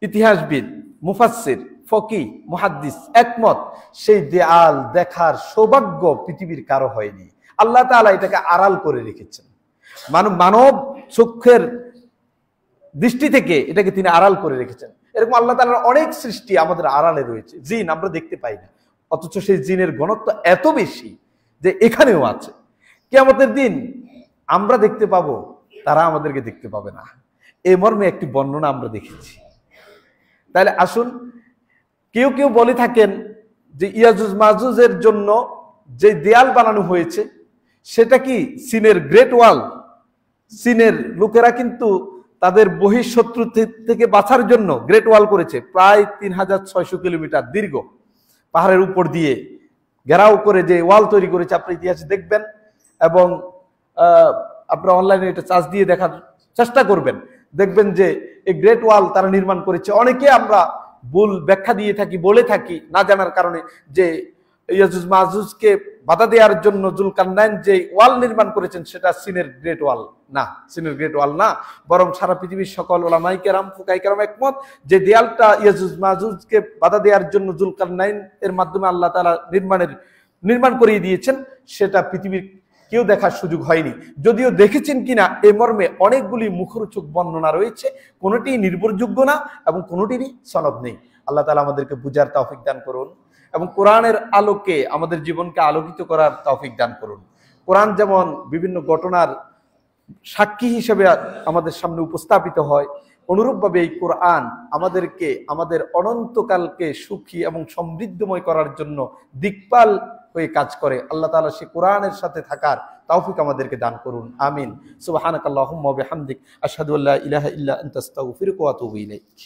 Speaker 2: ইতিহাসবিদ, মুফাসসির, ফকিহ, মুহাদ্দিস একমত, সেই দেয়াল দেখার সৌভাগ্য পৃথিবীর কারো হয়নি। আল্লাহ তাআলা এটাকে আড়াল করে রেখেছেন, মানব চক্ষের দৃষ্টি থেকে এটাকে তিনি আড়াল করে রেখেছেন। এরকম আল্লাহ তাআলার অনেক সৃষ্টি আমাদের আড়ালে রয়েছে, জিন আমরা দেখতে পাই না, অথচ সেই জিনের ঘনত্ব এত বেশি যে এখানেও আছে। কিয়ামতের দিন আমরা দেখতে পাবো, তারা আমাদেরকে দেখতে পাবে না, এই মর্মে একটি বর্ণনা আমরা দেখেছি। তাহলে আসুন, কেউ কেউ বলে থাকেন যে ইয়াজুজ মাজুজের জন্য যে দেয়াল বানানো হয়েছে সেটা কি চীনের গ্রেট ওয়াল। চীনের লোকেরা কিন্তু তাদের বহিঃশত্রু থেকে বাঁচার জন্য গ্রেট ওয়াল করেছে, প্রায় 3600 কিলোমিটার দীর্ঘ, পাহাড়ের উপর দিয়ে ঘেরাও করে যে ওয়াল তৈরি করেছে, আপনি ইতিহাসে দেখবেন এবং আপনারা অনলাইনে এটা চার্জ দিয়ে দেখার চেষ্টা করবেন, দেখবেন যে এই গ্রেট ওয়াল তারা নির্মাণ করেছে। অনেকে আমরা ভুল ব্যাখ্যা দিয়ে থাকি, বলে থাকি না জানার কারণে, যে ইয়াজুজ মাজুজকে বাধা দেওয়ার জন্য যুলকারনাইন যে ওয়াল নির্মাণ করেছেন সেটা চীনের গ্রেট ওয়াল না, চীনের গ্রেট ওয়াল না, বরং সারা পৃথিবীর সকল উলামায়ে কেরাম, ফুকাহায়ে কেরাম একমত যে দেয়ালটা ইয়াজুজ মাজুজকে বাধা দেওয়ার জন্য যুলকারনাইন এর মাধ্যমে আল্লাহ তাআলা নির্মাণ করিয়ে দিয়েছেন, সেটা পৃথিবীর কেউ দেখার সুযোগ হয়নি। যদিও দেখেছেন কিনা এ মর্মে অনেকগুলি মুখরোচক বর্ণনা রয়েছে, কোনোটি নির্ভরযোগ্য না এবং কোনোটিরই সনদ নেই। আল্লাহ তাআলা আমাদেরকে বুঝার তৌফিক দান করুন এবং কোরআনের আলোকে আমাদের জীবনকে আলোকিত করার তৌফিক দান করুন। কোরআন যেমন বিভিন্ন ঘটনার সাক্ষী হিসেবে আমাদের সামনে উপস্থাপিত হয়, অনুরূপভাবে এই কোরআন আমাদেরকে আমাদের অনন্তকালকে সুখী এবং সমৃদ্ধময় করার জন্য দিকপাল হয়ে কাজ করে। আল্লাহ তাআলা সেই কোরআনের সাথে থাকার তৌফিক আমাদেরকে দান করুন, আমিন। সুবহানাকাল্লাহুম্মা ওয়া বিহামদিক, আশহাদু আল্লা ইলাহা ইল্লা আনতা আস্তাগফিরুকা ওয়া আতুবু ইলাইক।